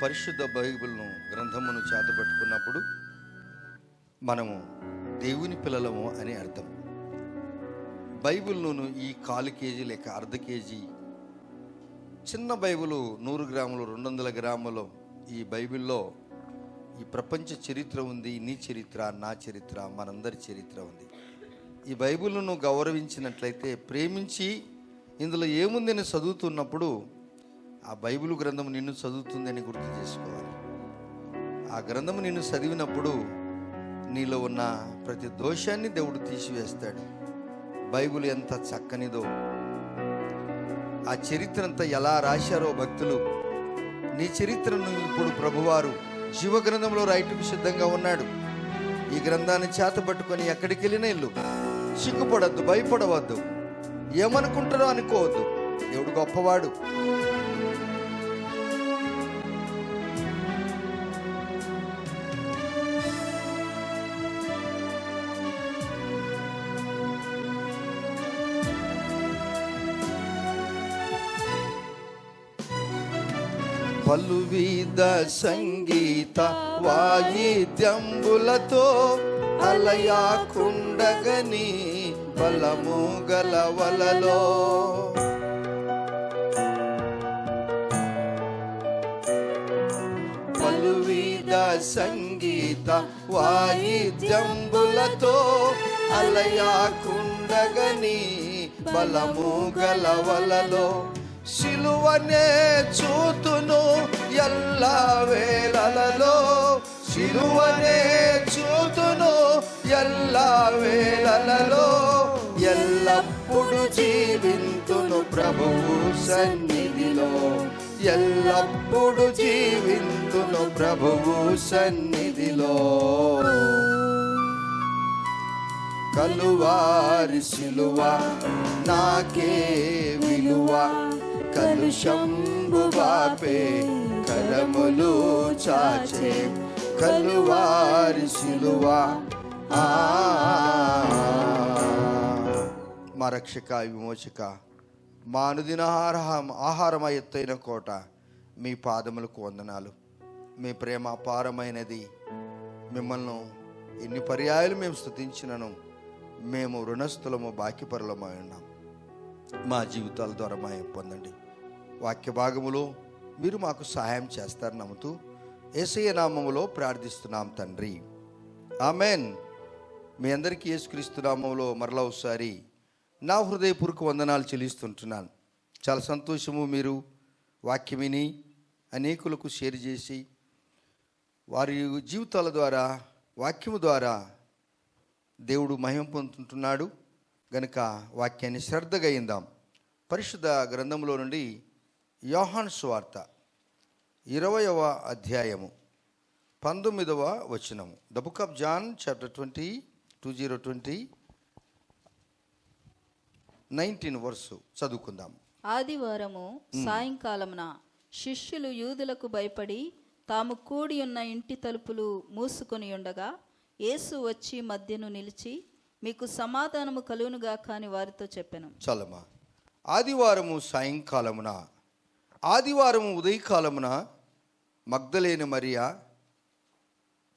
పరిశుద్ధ బైబిల్ను గ్రంథమును చేతపట్టుకున్నప్పుడు మనము దేవుని పిల్లలము అని అర్థం. బైబిల్ను ఈ 1/4 కేజీ లేక అర్ధ కేజీ చిన్న బైబిలు 100 గ్రాములు 200 గ్రాములు ఈ బైబిల్లో ఈ ప్రపంచ చరిత్ర ఉంది. నీ చరిత్ర, నా చరిత్ర, మనందరి చరిత్ర ఉంది. ఈ బైబిల్ను గౌరవించినట్లయితే, ప్రేమించి ఇందులో ఏముందని చదువుతున్నప్పుడు ఆ బైబిల్ గ్రంథము నిన్ను చదువుతుందని గుర్తు చేసుకోవాలి. ఆ గ్రంథము నిన్ను చదివినప్పుడు నీలో ఉన్న ప్రతి దోషాన్ని దేవుడు తీసివేస్తాడు. బైబిల్ ఎంత చక్కనిదో, ఆ చరిత్ర అంతా ఎలా రాశారో భక్తులు. నీ చరిత్రను ఇప్పుడు ప్రభువారు జీవ గ్రంథంలో రాయటకు సిద్ధంగా ఉన్నాడు. ఈ గ్రంథాన్ని చేతబట్టుకొని ఎక్కడికి వెళ్ళినా ఇల్లు, సిగ్గుపడద్దు, భయపడవద్దు, ఏమనుకుంటారో అనుకోవద్దు. దేవుడు గొప్పవాడు. పలువిధ సంగీత వాయిద్యంబులతో అలయాకుండగని బలము గలవలలో పలువిధ సంగీత వాయిద్యంబులతో అలయాకుండగని బలము గలవలలో సిలువనే చూతును ఎల్ల వేళలలో, సిలువనే చూతును ఎల్ల వేళలలో, ఎల్లప్పుడు జీవింతును ప్రభువు సన్నిధిలో, ఎల్లప్పుడు జీవింతును ప్రభువు సన్నిధిలో. కలువారి సిలువ నాకే విలువ, కలుషంబు బాపే కరములు చాచే కలువారి సిలువ. మా రక్షక, విమోచక, మా అనుదిన ఆహారమ ఎత్తైన కోట, మీ పాదములకు వందనాలు. మీ ప్రేమ అపారమైనది. మిమ్మల్ని ఎన్ని పర్యాయాలు మేము స్తుతించినను మేము రుణస్థులము, బాకిపరులమై ఉన్నాం. మా జీవితాల ద్వారా మాయం పొందండి. వాక్య భాగములో మీరు మాకు సహాయం చేస్తారు నమ్ముతూ యేసయ్య నామములో ప్రార్థిస్తున్నాం తండ్రి, ఆమెన్. మీ అందరికీ యేసుక్రీస్తు నామములో మరలా ఒకసారి నా హృదయపూర్వక వందనాలు చెల్లిస్తుంటున్నాను. చాలా సంతోషము. మీరు వాక్యం విని అనేకులకు షేర్ చేసి వారి జీవితాల ద్వారా, వాక్యము ద్వారా దేవుడు మహిమ పొందుతుంటున్నాడు గనుక వాక్యాన్ని శ్రద్ధగా ఇందాం. పరిశుద్ధ గ్రంథంలో నుండి యోహాను సువార్త 20వ అధ్యాయము 19వ వచనము. The book of John chapter 20:19 verse చదువుకుందాం. ఆదివారము సాయంకాలమున శిష్యులు యూదులకు భయపడి తాము కూడి ఉన్న ఇంటి తలుపులు మూసుకొని ఉండగా యేసు వచ్చి మధ్యను నిలిచి, మీకు సమాధానము కలుగునుగా కాని వారితో చెప్పెను. చలమా. ఆదివారము సాయంకాలమున, ఆదివారము ఉదయకాలమున మగ్దలేని మరియా,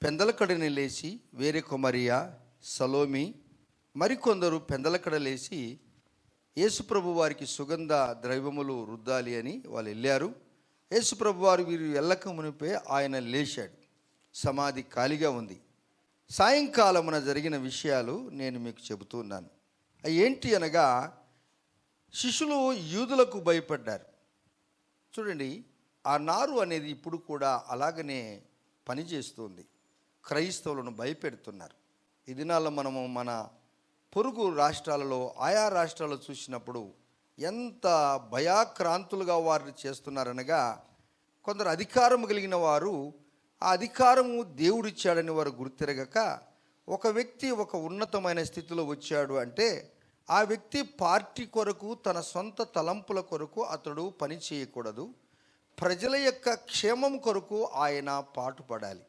పెందలకడని లేచి వేరొక మరియా, సలోమి మరికొందరు పెందలకడ లేచి యేసుప్రభు వారికి సుగంధ ద్రవ్యములు రుద్దాలి అని వాళ్ళు వెళ్ళారు. యేసుప్రభు వారు వీరు వెళ్ళక మునిపే ఆయన లేచాడు. సమాధి ఖాళీగా ఉంది. సాయంకాలమున జరిగిన విషయాలు నేను మీకు చెబుతున్నాను. ఏంటి అనగా, శిష్యులు యూదులకు భయపడ్డారు. చూడండి, ఆ నారు అనేది ఇప్పుడు కూడా అలాగనే పనిచేస్తుంది. క్రైస్తవులను భయపెడుతున్నారు. ఈ దినాల్లో మనము మన పొరుగు రాష్ట్రాలలో, ఆయా రాష్ట్రాల్లో చూసినప్పుడు ఎంత భయాక్రాంతులుగా వారిని చేస్తున్నారనగా, కొందరు అధికారం కలిగిన వారు ఆ అధికారము దేవుడిచ్చాడని వారు గుర్తిరగక, ఒక వ్యక్తి ఒక ఉన్నతమైన స్థితిలో వచ్చాడు అంటే ఆ వ్యక్తి పార్టీ కొరకు, తన సొంత తలంపుల కొరకు అతడు పని చేయకూడదు. ప్రజల యొక్క క్షేమం కొరకు ఆయన పాటుపడాలి.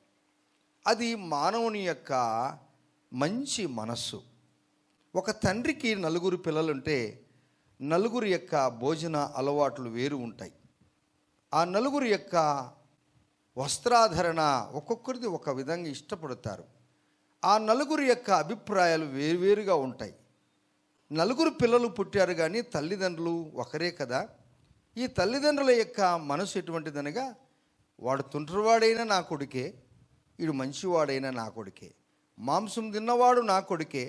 అది మానవుని యొక్క మంచి మనస్సు. ఒక తండ్రికి 4 పిల్లలుంటే 4 యొక్క భోజన అలవాట్లు వేరు ఉంటాయి. ఆ 4 యొక్క వస్త్రాధరణ ఒక్కొక్కరిది ఒక విధంగా ఇష్టపడతారు. ఆ నలుగురి యొక్క అభిప్రాయాలు వేరువేరుగా ఉంటాయి. నలుగురు పిల్లలు పుట్టారు కానీ తల్లిదండ్రులు ఒకరే కదా. ఈ తల్లిదండ్రుల యొక్క మనసు ఎటువంటిదనగా, వాడు తుంటరివాడైనా నా కొడుకే, వీడు మంచివాడైనా నా కొడుకే, మాంసం తిన్నవాడు నా కొడుకే,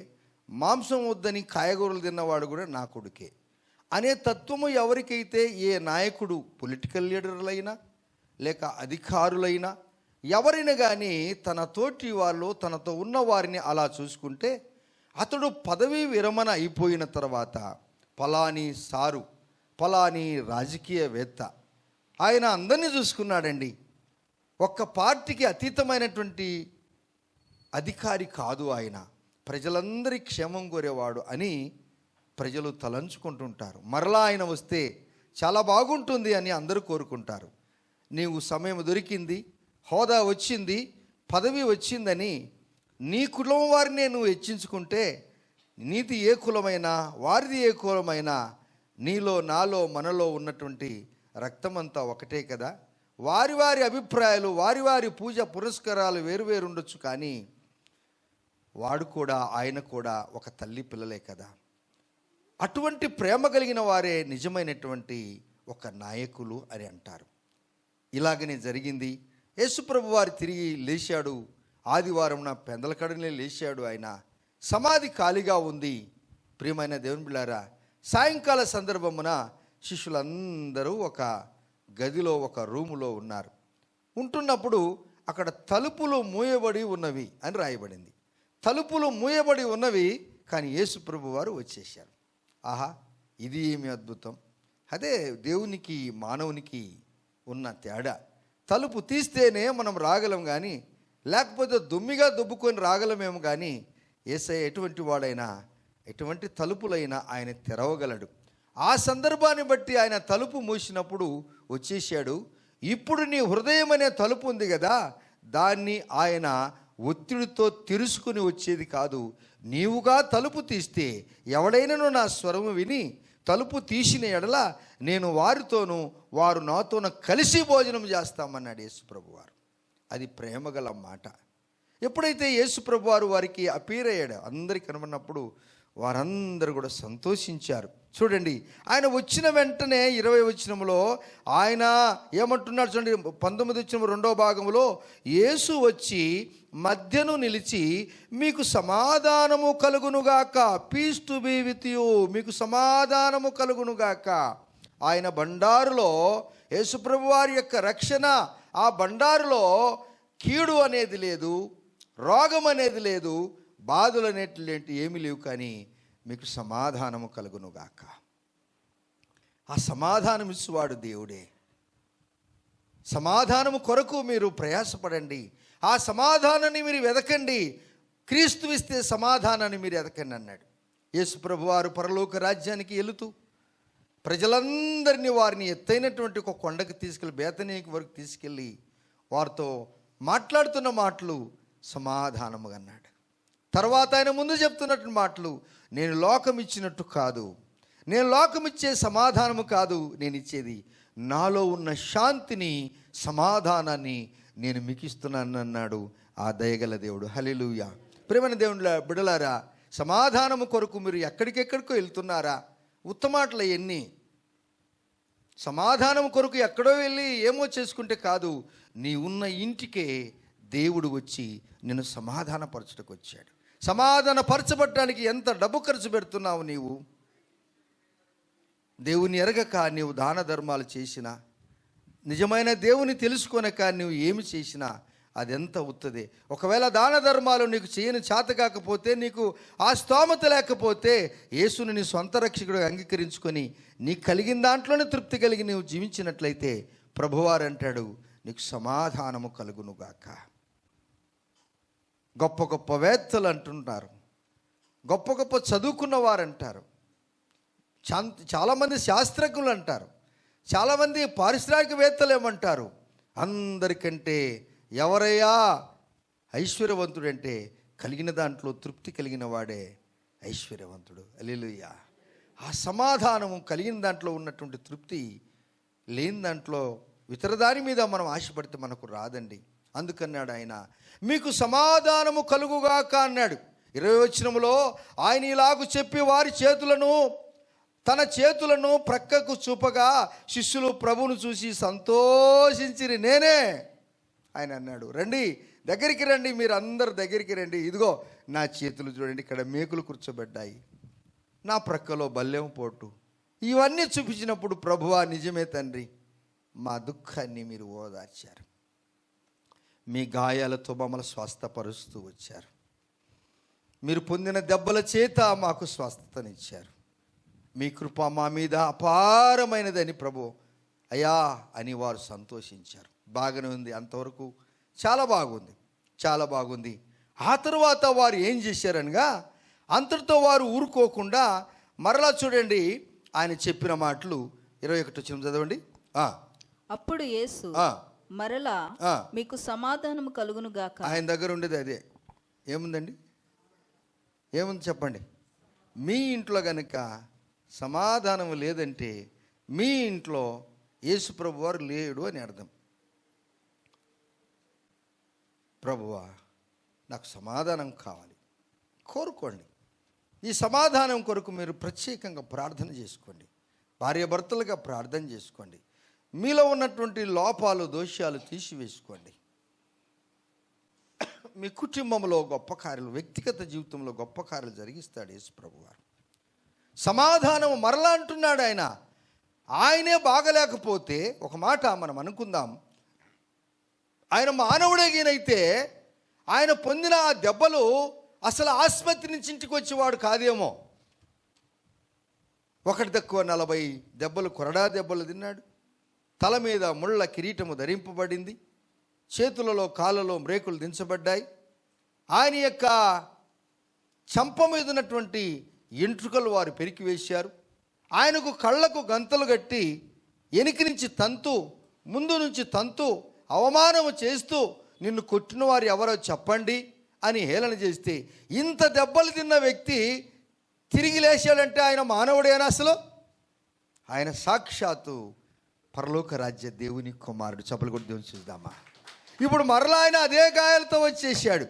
మాంసం వద్దని కాయగూరలు తిన్నవాడు కూడా నా కొడుకే అనే తత్వము ఎవరికైతే, ఏ నాయకుడు, పొలిటికల్ లీడర్లైనా లేక అధికారులైనా ఎవరైనా కానీ తన తోటి వాళ్ళు తనతో ఉన్న వారిని అలా చూసుకుంటే, అతడు పదవీ విరమణ అయిపోయిన తర్వాత ఫలాని సారు, ఫలాని రాజకీయవేత్త, ఆయన అందరినీ చూసుకున్నాడండి, ఒక్క పార్టీకి అతీతమైనటువంటి అధికారి కాదు ఆయన, ప్రజలందరి క్షేమం కోరేవాడు అని ప్రజలు తలంచుకుంటుంటారు. మరలా ఆయన వస్తే చాలా బాగుంటుంది అని అందరూ కోరుకుంటారు. నీవు సమయం దొరికింది, హోదా వచ్చింది, పదవి వచ్చిందని నీ కులం వారినే నువ్వు హెచ్చించుకుంటే, నీది ఏ కులమైనా వారిది ఏ కులమైనా నీలో నాలో మనలో ఉన్నటువంటి రక్తమంతా ఒకటే కదా. వారి వారి అభిప్రాయాలు, వారి వారి పూజ పురస్కారాలు వేరువేరు ఉండొచ్చు, కానీ వాడు కూడా ఆయన కూడా ఒక తల్లి పిల్లలే కదా. అటువంటి ప్రేమ కలిగిన వారే నిజమైనటువంటి ఒక నాయకులు అని అంటారు. ఇలాగనే జరిగింది. యేసుప్రభు వారు తిరిగి లేచాడు. ఆదివారం పెందలకడనే లేచాడు. ఆయన సమాధి ఖాళీగా ఉంది. ప్రియమైన దేవుని బిడ్డలారా, సాయంకాల సందర్భమున శిష్యులందరూ ఒక గదిలో, ఒక రూములో ఉన్నారు. ఉంటున్నప్పుడు అక్కడ తలుపులు మూయబడి ఉన్నవి అని రాయబడింది. తలుపులు మూయబడి ఉన్నవి, కానీ యేసుప్రభు వారు వచ్చేసారు. ఆహా, ఇది ఏమి అద్భుతం! అదే దేవునికి మానవునికి ఉన్న తేడా. తలుపు తీస్తేనే మనం రాగలం, కానీ లేకపోతే దుమ్మిగా దుబ్బుకొని రాగలమేమో, కానీ యేసయ్య ఎటువంటి వాడైనా, ఎటువంటి తలుపులైనా ఆయన తెరవగలడు. ఆ సందర్భాన్ని బట్టి ఆయన తలుపు మూసినప్పుడు వచ్చేసాడు. ఇప్పుడు నీ హృదయం అనే తలుపు ఉంది కదా, దాన్ని ఆయన ఒత్తిడితో తెరుచుకుని వచ్చేది కాదు. నీవుగా తలుపు తీస్తే, ఎవడైనాను నా స్వరము విని తలుపు తీసిన ఎడల నేను వారితోనూ వారు నాతోనూ కలిసి భోజనం చేస్తామన్నాడు యేసుప్రభు వారు. అది ప్రేమగల మాట. ఎప్పుడైతే యేసుప్రభు వారు వారికి అపీర్ అయ్యాడు, అందరికి కనబడినప్పుడు వారందరూ కూడా సంతోషించారు. చూడండి, ఆయన వచ్చిన వెంటనే 20వ వచనంలో ఆయన ఏమంటున్నాడు చూడండి. 19వ వచనం 2వ భాగంలో, యేసు వచ్చి మధ్యను నిలిచి మీకు సమాధానము కలుగునుగాక, peace to be with you, మీకు సమాధానము కలుగునుగాక. ఆయన బండారులో యేసుప్రభు వారి యొక్క రక్షణ, ఆ బండారులో కీడు అనేది లేదు, రోగం అనేది లేదు, బాధలు అనేటువంటి ఏమీ లేవు, కానీ మీకు సమాధానము కలుగునుగాక. ఆ సమాధానం ఇచ్చువాడు దేవుడే. సమాధానము కొరకు మీరు ప్రయాసపడండి, ఆ సమాధానాన్ని మీరు వెదకండి. క్రీస్తు ఇస్తే సమాధానాన్ని మీరు ఎదకండి అన్నాడు. యేసుప్రభు వారు పరలోక రాజ్యానికి వెళుతూ ప్రజలందరినీ వారిని ఎత్తైనటువంటి ఒక కొండకు తీసుకెళ్ళి, బేతనీకి వరకు తీసుకెళ్ళి వారితో మాట్లాడుతున్న మాటలు సమాధానముగా అన్నాడు. తర్వాత ఆయన ముందు చెప్తున్నట్టు మాటలు, నేను లోకం ఇచ్చినట్టు కాదు, నేను లోకం ఇచ్చే సమాధానము కాదు నేను ఇచ్చేది, నాలో ఉన్న శాంతిని, సమాధానాన్ని నేను మీకు ఇస్తున్నాను అన్నాడు ఆ దయగల దేవుడు. హల్లెలూయా. ప్రియమైన దేవుని బిడ్డలారా, సమాధానము కొరకు మీరు ఎక్కడికెక్కడికో వెళ్తున్నారా? ఉత్తమాటలు ఎన్ని? సమాధానం కొరకు ఎక్కడో వెళ్ళి ఏమో చేసుకుంటే కాదు, నీ ఉన్న ఇంటికే దేవుడు వచ్చి నిన్ను సమాధానపరచుటకు వచ్చాడు. సమాధానపరచబడటానికి ఎంత డబ్బు ఖర్చు పెడుతున్నావు నీవు? దేవుని ఎరగక నీవు దాన ధర్మాలు చేసినా, నిజమైన దేవుని తెలుసుకొనక నువ్వు ఏమి చేసినా అదెంత ఉత్తదే. ఒకవేళ దాన ధర్మాలు నీకు చేయని చేత కాకపోతే, నీకు ఆ స్తోమత లేకపోతే, యేసుని నీ సొంత రక్షకుడు అంగీకరించుకొని నీకు కలిగిన దాంట్లోనే తృప్తి కలిగి నీవు జీవించినట్లయితే ప్రభువారు అంటాడు, నీకు సమాధానము కలుగునుగాక. గొప్ప గొప్ప వేత్తలు అంటుంటారు, గొప్ప గొప్ప చదువుకున్న వారు అంటారు, చాలామంది శాస్త్రజ్ఞులు అంటారు, చాలామంది పారిశ్రామికవేత్తలు ఏమంటారు, అందరికంటే ఎవరయ్యా ఐశ్వర్యవంతుడంటే కలిగిన దాంట్లో తృప్తి కలిగిన వాడే ఐశ్వర్యవంతుడు. హల్లెలూయా. ఆ సమాధానము కలిగిన దాంట్లో ఉన్నటువంటి తృప్తి లేని దాంట్లో ఇతర దాని మీద మనం ఆశపడితే మనకు రాదండి. అందుకన్నాడు ఆయన, మీకు సమాధానము కలుగుగాక అన్నాడు. 20వ వచనములో ఆయన ఇలాగు చెప్పి వారి తన చేతులను ప్రక్కకు చూపగా శిష్యులు ప్రభువును చూసి సంతోషించిరి. నేనే ఆయన అన్నాడు, రండి దగ్గరికి రండి, మీరు అందరు దగ్గరికి రండి. ఇదిగో నా చేతులు చూడండి, ఇక్కడ మేకులు కూర్చోబెడ్డాయి, నా ప్రక్కలో బల్లెం పోటు. ఇవన్నీ చూపించినప్పుడు ప్రభువా నిజమే తండ్రి, మా దుఃఖాన్ని మీరు ఓదార్చారు, మీ గాయాలతో మమ్మల్ని స్వస్థపరుస్తూ వచ్చారు, మీరు పొందిన దెబ్బల చేత మాకు స్వస్థతనిచ్చారు, మీ కృప మా మీద అపారమైనదని ప్రభు అయ్యా అని వారు సంతోషించారు. బాగానే ఉంది, అంతవరకు చాలా బాగుంది, చాలా బాగుంది. ఆ తరువాత వారు ఏం చేశారనగా, అంతటితో వారు ఊరుకోకుండా మరలా చూడండి ఆయన చెప్పిన మాటలు. 21 వచనం చదవండి. అప్పుడు యేసు మరలా మీకు సమాధానం కలుగును గాక. ఆయన దగ్గర ఉండేది అదే. ఏముందండి, ఏముంది చెప్పండి? మీ ఇంట్లో గనుక సమాధానం లేదంటే మీ ఇంట్లో యేసు ప్రభు వారు లేడు అని అర్థం. ప్రభువా నాకు సమాధానం కావాలి, కోరుకోండి. ఈ సమాధానం కొరకు మీరు ప్రత్యేకంగా ప్రార్థన చేసుకోండి, భార్యాభర్తలుగా ప్రార్థన చేసుకోండి, మీలో ఉన్నటువంటి లోపాలు దోషాలు తీసివేసుకోండి. మీ కుటుంబంలో గొప్ప కార్యాలు, వ్యక్తిగత జీవితంలో గొప్ప కార్యాలు జరిగిస్తాడు యేసు ప్రభువారు. సమాధానం మరలా అంటున్నాడు ఆయన. ఆయనే బాగలేకపోతే ఒక మాట మనం అనుకుందాం, ఆయన మానవుడేగినైతే ఆయన పొందిన ఆ దెబ్బలు అసలు ఆసుపత్రి నుంచి ఇంటికి వచ్చేవాడు కాదేమో. ఒకటి తక్కువ 40 దెబ్బలు, కొరడా దెబ్బలు తిన్నాడు, తల మీద ముళ్ళ కిరీటము ధరింపబడింది, చేతులలో కాళ్ళలో మ్రేకులు దించబడ్డాయి, ఆయన యొక్క చంప మీద ఉన్నటువంటి ఎంట్రుకలు వారు పెరికివేశారు, ఆయనకు కళ్ళకు గంతలు కట్టి వెనుక నుంచి తంతు, ముందు నుంచి తంతు, అవమానము చేస్తూ నిన్ను కొట్టిన వారు ఎవరో చెప్పండి అని హేళన చేస్తే, ఇంత దెబ్బలు తిన్న వ్యక్తి తిరిగి లేచాడంటే ఆయన మానవుడేనా? అసలు ఆయన సాక్షాత్తు పరలోక రాజ్య దేవుని కుమారుడు. చప్పలు కొట్టి దేవుని చూద్దామా. ఇప్పుడు మరలా ఆయన అదే గాయాలతో వచ్చేసాడు.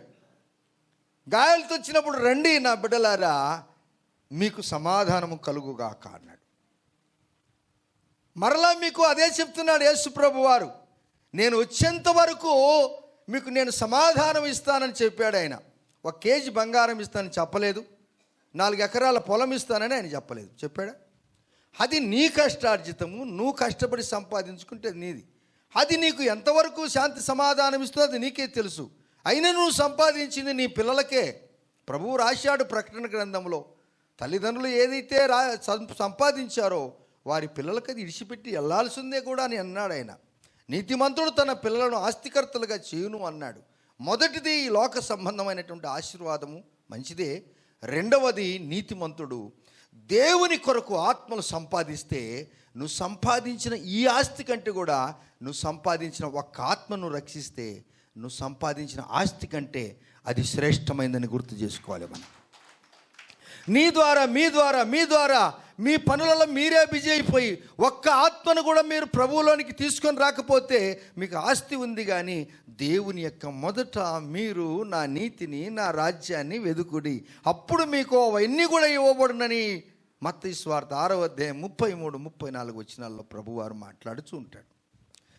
గాయాలతో వచ్చినప్పుడు రండి నా బిడ్డలారా మీకు సమాధానము కలుగుగాక అన్నాడు. మరలా మీకు అదే చెప్తున్నాడు యేసు ప్రభు వారు. నేను వచ్చేంత వరకు మీకు నేను సమాధానం ఇస్తానని చెప్పాడు ఆయన. 1 కేజీ బంగారం ఇస్తానని చెప్పలేదు, 4 ఎకరాల పొలం ఇస్తానని ఆయన చెప్పలేదు. చెప్పాడా? అది నీ కష్టార్జితము, నువ్వు కష్టపడి సంపాదించుకుంటే నీది. అది నీకు ఎంతవరకు శాంతి సమాధానం ఇస్తుందో అది నీకే తెలుసు. అయినా నువ్వు సంపాదించింది నీ పిల్లలకే. ప్రభువు రాశాడు ప్రకటన గ్రంథంలో, తల్లిదండ్రులు ఏదైతే సంపాదించారో వారి పిల్లలకి అది ఇడిచిపెట్టి వెళ్ళాల్సిందే కూడా అని అన్నాడు ఆయన. నీతిమంతుడు తన పిల్లలను ఆస్తికర్తలుగా చేయును అన్నాడు. మొదటిది ఈ లోక సంబంధమైనటువంటి ఆశీర్వాదము మంచిదే. రెండవది నీతిమంతుడు దేవుని కొరకు ఆత్మలు సంపాదిస్తే, నువ్వు సంపాదించిన ఈ ఆస్తి కంటే కూడా నువ్వు సంపాదించిన ఒక్క ఆత్మను రక్షిస్తే, నువ్వు సంపాదించిన ఆస్తి కంటే అది శ్రేష్టమైందని గుర్తు చేసుకోవాలి మనం. మీ ద్వారా మీ పనులలో మీరే బిజీ అయిపోయి ఒక్క ఆత్మను కూడా మీరు ప్రభువులోనికి తీసుకొని రాకపోతే మీకు ఆస్తి ఉంది, కానీ దేవుని యొక్క మొదట మీరు నా నీతిని, నా రాజ్యాన్ని వెదుకుడి, అప్పుడు మీకు అవన్నీ కూడా ఇవ్వబడునని మత్తయి సువార్త 6వ అధ్యాయం 33-34 వచనాల్లో ప్రభువారు మాట్లాడుతూ ఉంటాడు.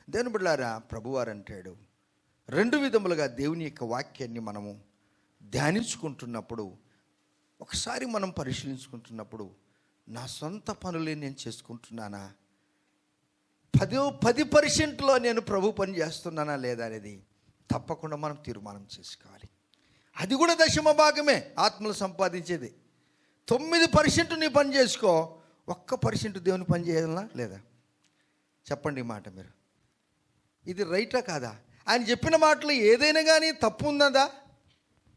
దేవుని బిడ్డలారా, ప్రభువారు అంటాడు, 2 విధములుగా దేవుని యొక్క వాక్యాన్ని మనము ధ్యానించుకుంటున్నప్పుడు, ఒకసారి మనం పరిశీలించుకుంటున్నప్పుడు, నా సొంత పనులే నేను చేసుకుంటున్నానా, 10% నేను ప్రభు పని చేస్తున్నానా లేదా అనేది తప్పకుండా మనం తీర్మానం చేసుకోవాలి. అది కూడా 10వ భాగమే ఆత్మలు సంపాదించేది. 9% నీ పని చేసుకో, 1% దేవుని పని చేయాలా లేదా? చెప్పండి ఈ మాట మీరు. ఇది రైటా కాదా? ఆయన చెప్పిన మాటలు ఏదైనా కానీ తప్పు ఉన్నదా?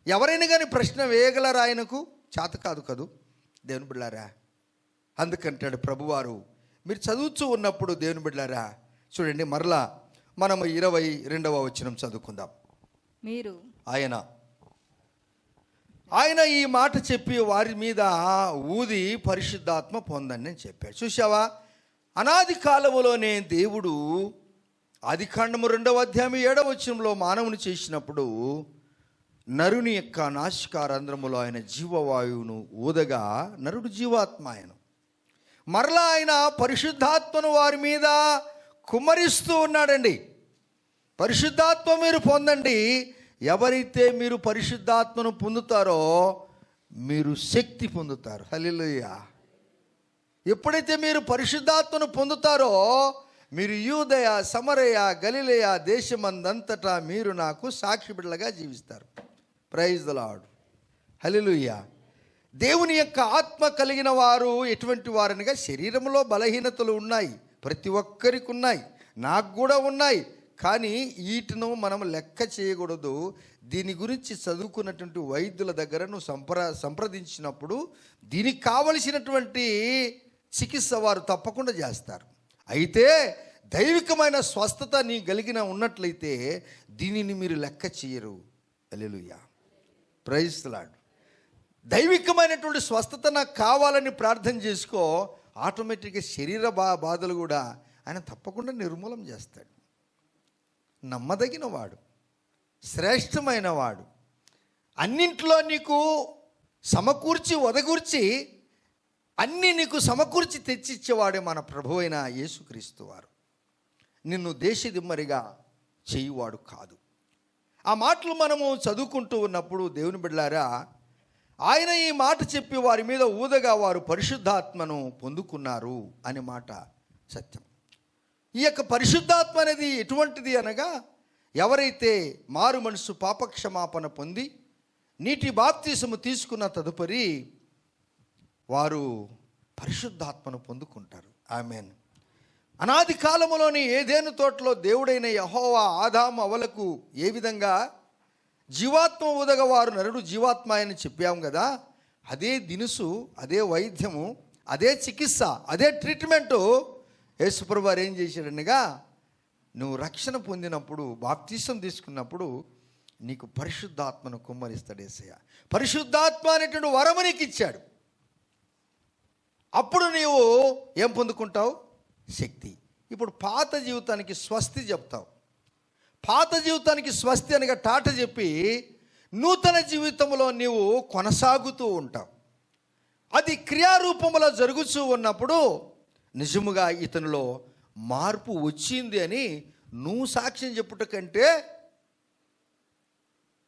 ఎవరైనా కానీ ప్రశ్న వేయగలరా? ఆయనకు చేత కాదు కదూ దేవుని బిడ్డలారా. అందుకంటాడు ప్రభువారు, మీరు చదువుతూ ఉన్నప్పుడు దేవుని బిడ్డలారా చూడండి, మరలా మనము 22వ వచనం చదువుకుందాం. మీరు ఆయన ఈ మాట చెప్పి వారి మీద ఊది పరిశుద్ధాత్మ పొందండి అని చెప్పాడు. చూసావా, అనాది కాలములోనే దేవుడు ఆదికాండము 2వ అధ్యాయం 7వ వచనంలో మానవుని చేసినప్పుడు నరుని యొక్క నాసికారంధ్రములో ఆయన జీవవాయువును ఊదగా నరుడు జీవాత్మ ఆయను. మరలా ఆయన పరిశుద్ధాత్మను వారి మీద కుమ్మరిస్తూ ఉన్నాడండి. పరిశుద్ధాత్మ మీరు పొందండి. ఎవరైతే మీరు పరిశుద్ధాత్మను పొందుతారో మీరు శక్తి పొందుతారు. హల్లెలూయా. ఎప్పుడైతే మీరు పరిశుద్ధాత్మను పొందుతారో మీరు యూదయ, సమరయ, గలిలయ దేశమందంతటా మీరు నాకు సాక్షి బిడ్డలుగా జీవిస్తారు. Praise the Lord. హల్లెలూయా. దేవుని యొక్క ఆత్మ కలిగిన వారు ఎటువంటి వారనగా, శరీరంలో బలహీనతలు ఉన్నాయి, ప్రతి ఒక్కరికి ఉన్నాయి, నాకు కూడా ఉన్నాయి. కానీ వీటిను మనం లెక్క చేయకూడదు. దీని గురించి చదువుకున్నటువంటి వైద్యుల దగ్గర నువ్వు సంప్రదించినప్పుడు దీనికి కావలసినటువంటి చికిత్స వారు తప్పకుండా చేస్తారు. అయితే దైవికమైన స్వస్థత నీ కలిగిన ఉన్నట్లయితే దీనిని మీరు లెక్క చేయరు. హల్లెలూయా. Praise the Lord. దైవికమైనటువంటి స్వస్థత నాకు కావాలని ప్రార్థన చేసుకో. ఆటోమేటిక్గా శరీర బాధలు కూడా ఆయన తప్పకుండా నిర్మూలం చేస్తాడు. నమ్మదగిన వాడు, శ్రేష్టమైన వాడు, అన్నింట్లో నీకు సమకూర్చి ఒదగూర్చి అన్నీ నీకు సమకూర్చి తెచ్చిచ్చేవాడే మన ప్రభువైన అయిన యేసుక్రీస్తు వారు. నిన్ను దేశదిమ్మరిగా చేయువాడు కాదు. ఆ మాటలు మనము చదువుకుంటూ ఉన్నప్పుడు దేవుని బిడ్డలారా, ఆయన ఈ మాట చెప్పి వారి మీద ఊదగా వారు పరిశుద్ధాత్మను పొందుకున్నారు అనే మాట సత్యం. ఈ యొక్క పరిశుద్ధాత్మ అనేది ఎటువంటిది అనగా, ఎవరైతే మారు మనసు పాపక్షమాపణ పొంది నీటి బాప్తిసము తీసుకున్న తదుపరి వారు పరిశుద్ధాత్మను పొందుకుంటారు. ఆమేన్. అనాది కాలములోని ఏదెను తోటలో దేవుడైన యెహోవా ఆదాము అవ్వలకు ఏ విధంగా జీవాత్మ ఊదగా వారు నరుడు జీవాత్మ అని చెప్పాము కదా, అదే దినుసు, అదే వైద్యము, అదే చికిత్స, అదే ట్రీట్మెంటు యేసుప్రభు వారు ఏం చేశాడనగా, నువ్వు రక్షణ పొందినప్పుడు, బాప్తిసం తీసుకున్నప్పుడు నీకు పరిశుద్ధాత్మను కుమ్మరిస్తాడు యేసయ్య. పరిశుద్ధాత్మ అనేటువంటి వరము నీకు ఇచ్చాడు. అప్పుడు నీవు ఏం పొందుకుంటావు? శక్తి. ఇప్పుడు పాత జీవితానికి స్వస్తి చెప్తావు. పాత జీవితానికి స్వస్తి అనగా టాట చెప్పి నూతన జీవితంలో నీవు కొనసాగుతూ ఉంటావు. అది క్రియారూపంలో జరుగుతూ ఉన్నప్పుడు నిజముగా ఇతనిలో మార్పు వచ్చింది అని నువ్వు సాక్ష్యం చెప్పుట కంటే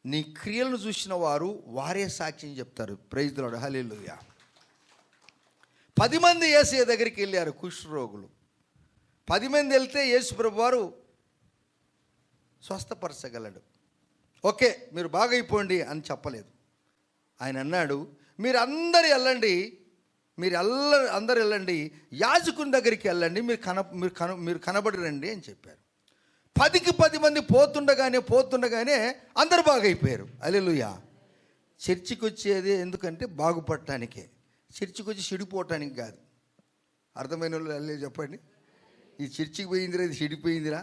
నీ క్రియలను చూసిన వారు వారే సాక్ష్యం చెప్తారు. Praise the lord. హల్లెలూయా. 10 మంది యేసయ్య దగ్గరికి వెళ్ళారు, కుష్ఠరోగులు. 10 మంది వెళ్తే యేసు ప్రభు వారు స్వస్థపరచగలడు. ఓకే, మీరు బాగా అయిపోండి అని చెప్పలేదు. ఆయన అన్నాడు, మీరు అందరు వెళ్ళండి, యాజకుని దగ్గరికి వెళ్ళండి, మీరు కనబడి రండి అని చెప్పారు. 10కి 10 మంది పోతుండగానే అందరు బాగైపోయారు. హల్లెలూయా. చర్చికి వచ్చేది ఎందుకంటే బాగుపడటానికే, చర్చికి వచ్చి చెడిపోవటానికి కాదు. అర్థమైన వాళ్ళు వెళ్ళే చెప్పండి. ఈ చర్చికి పోయిందిరా, ఇది చెడిపోయిందిరా,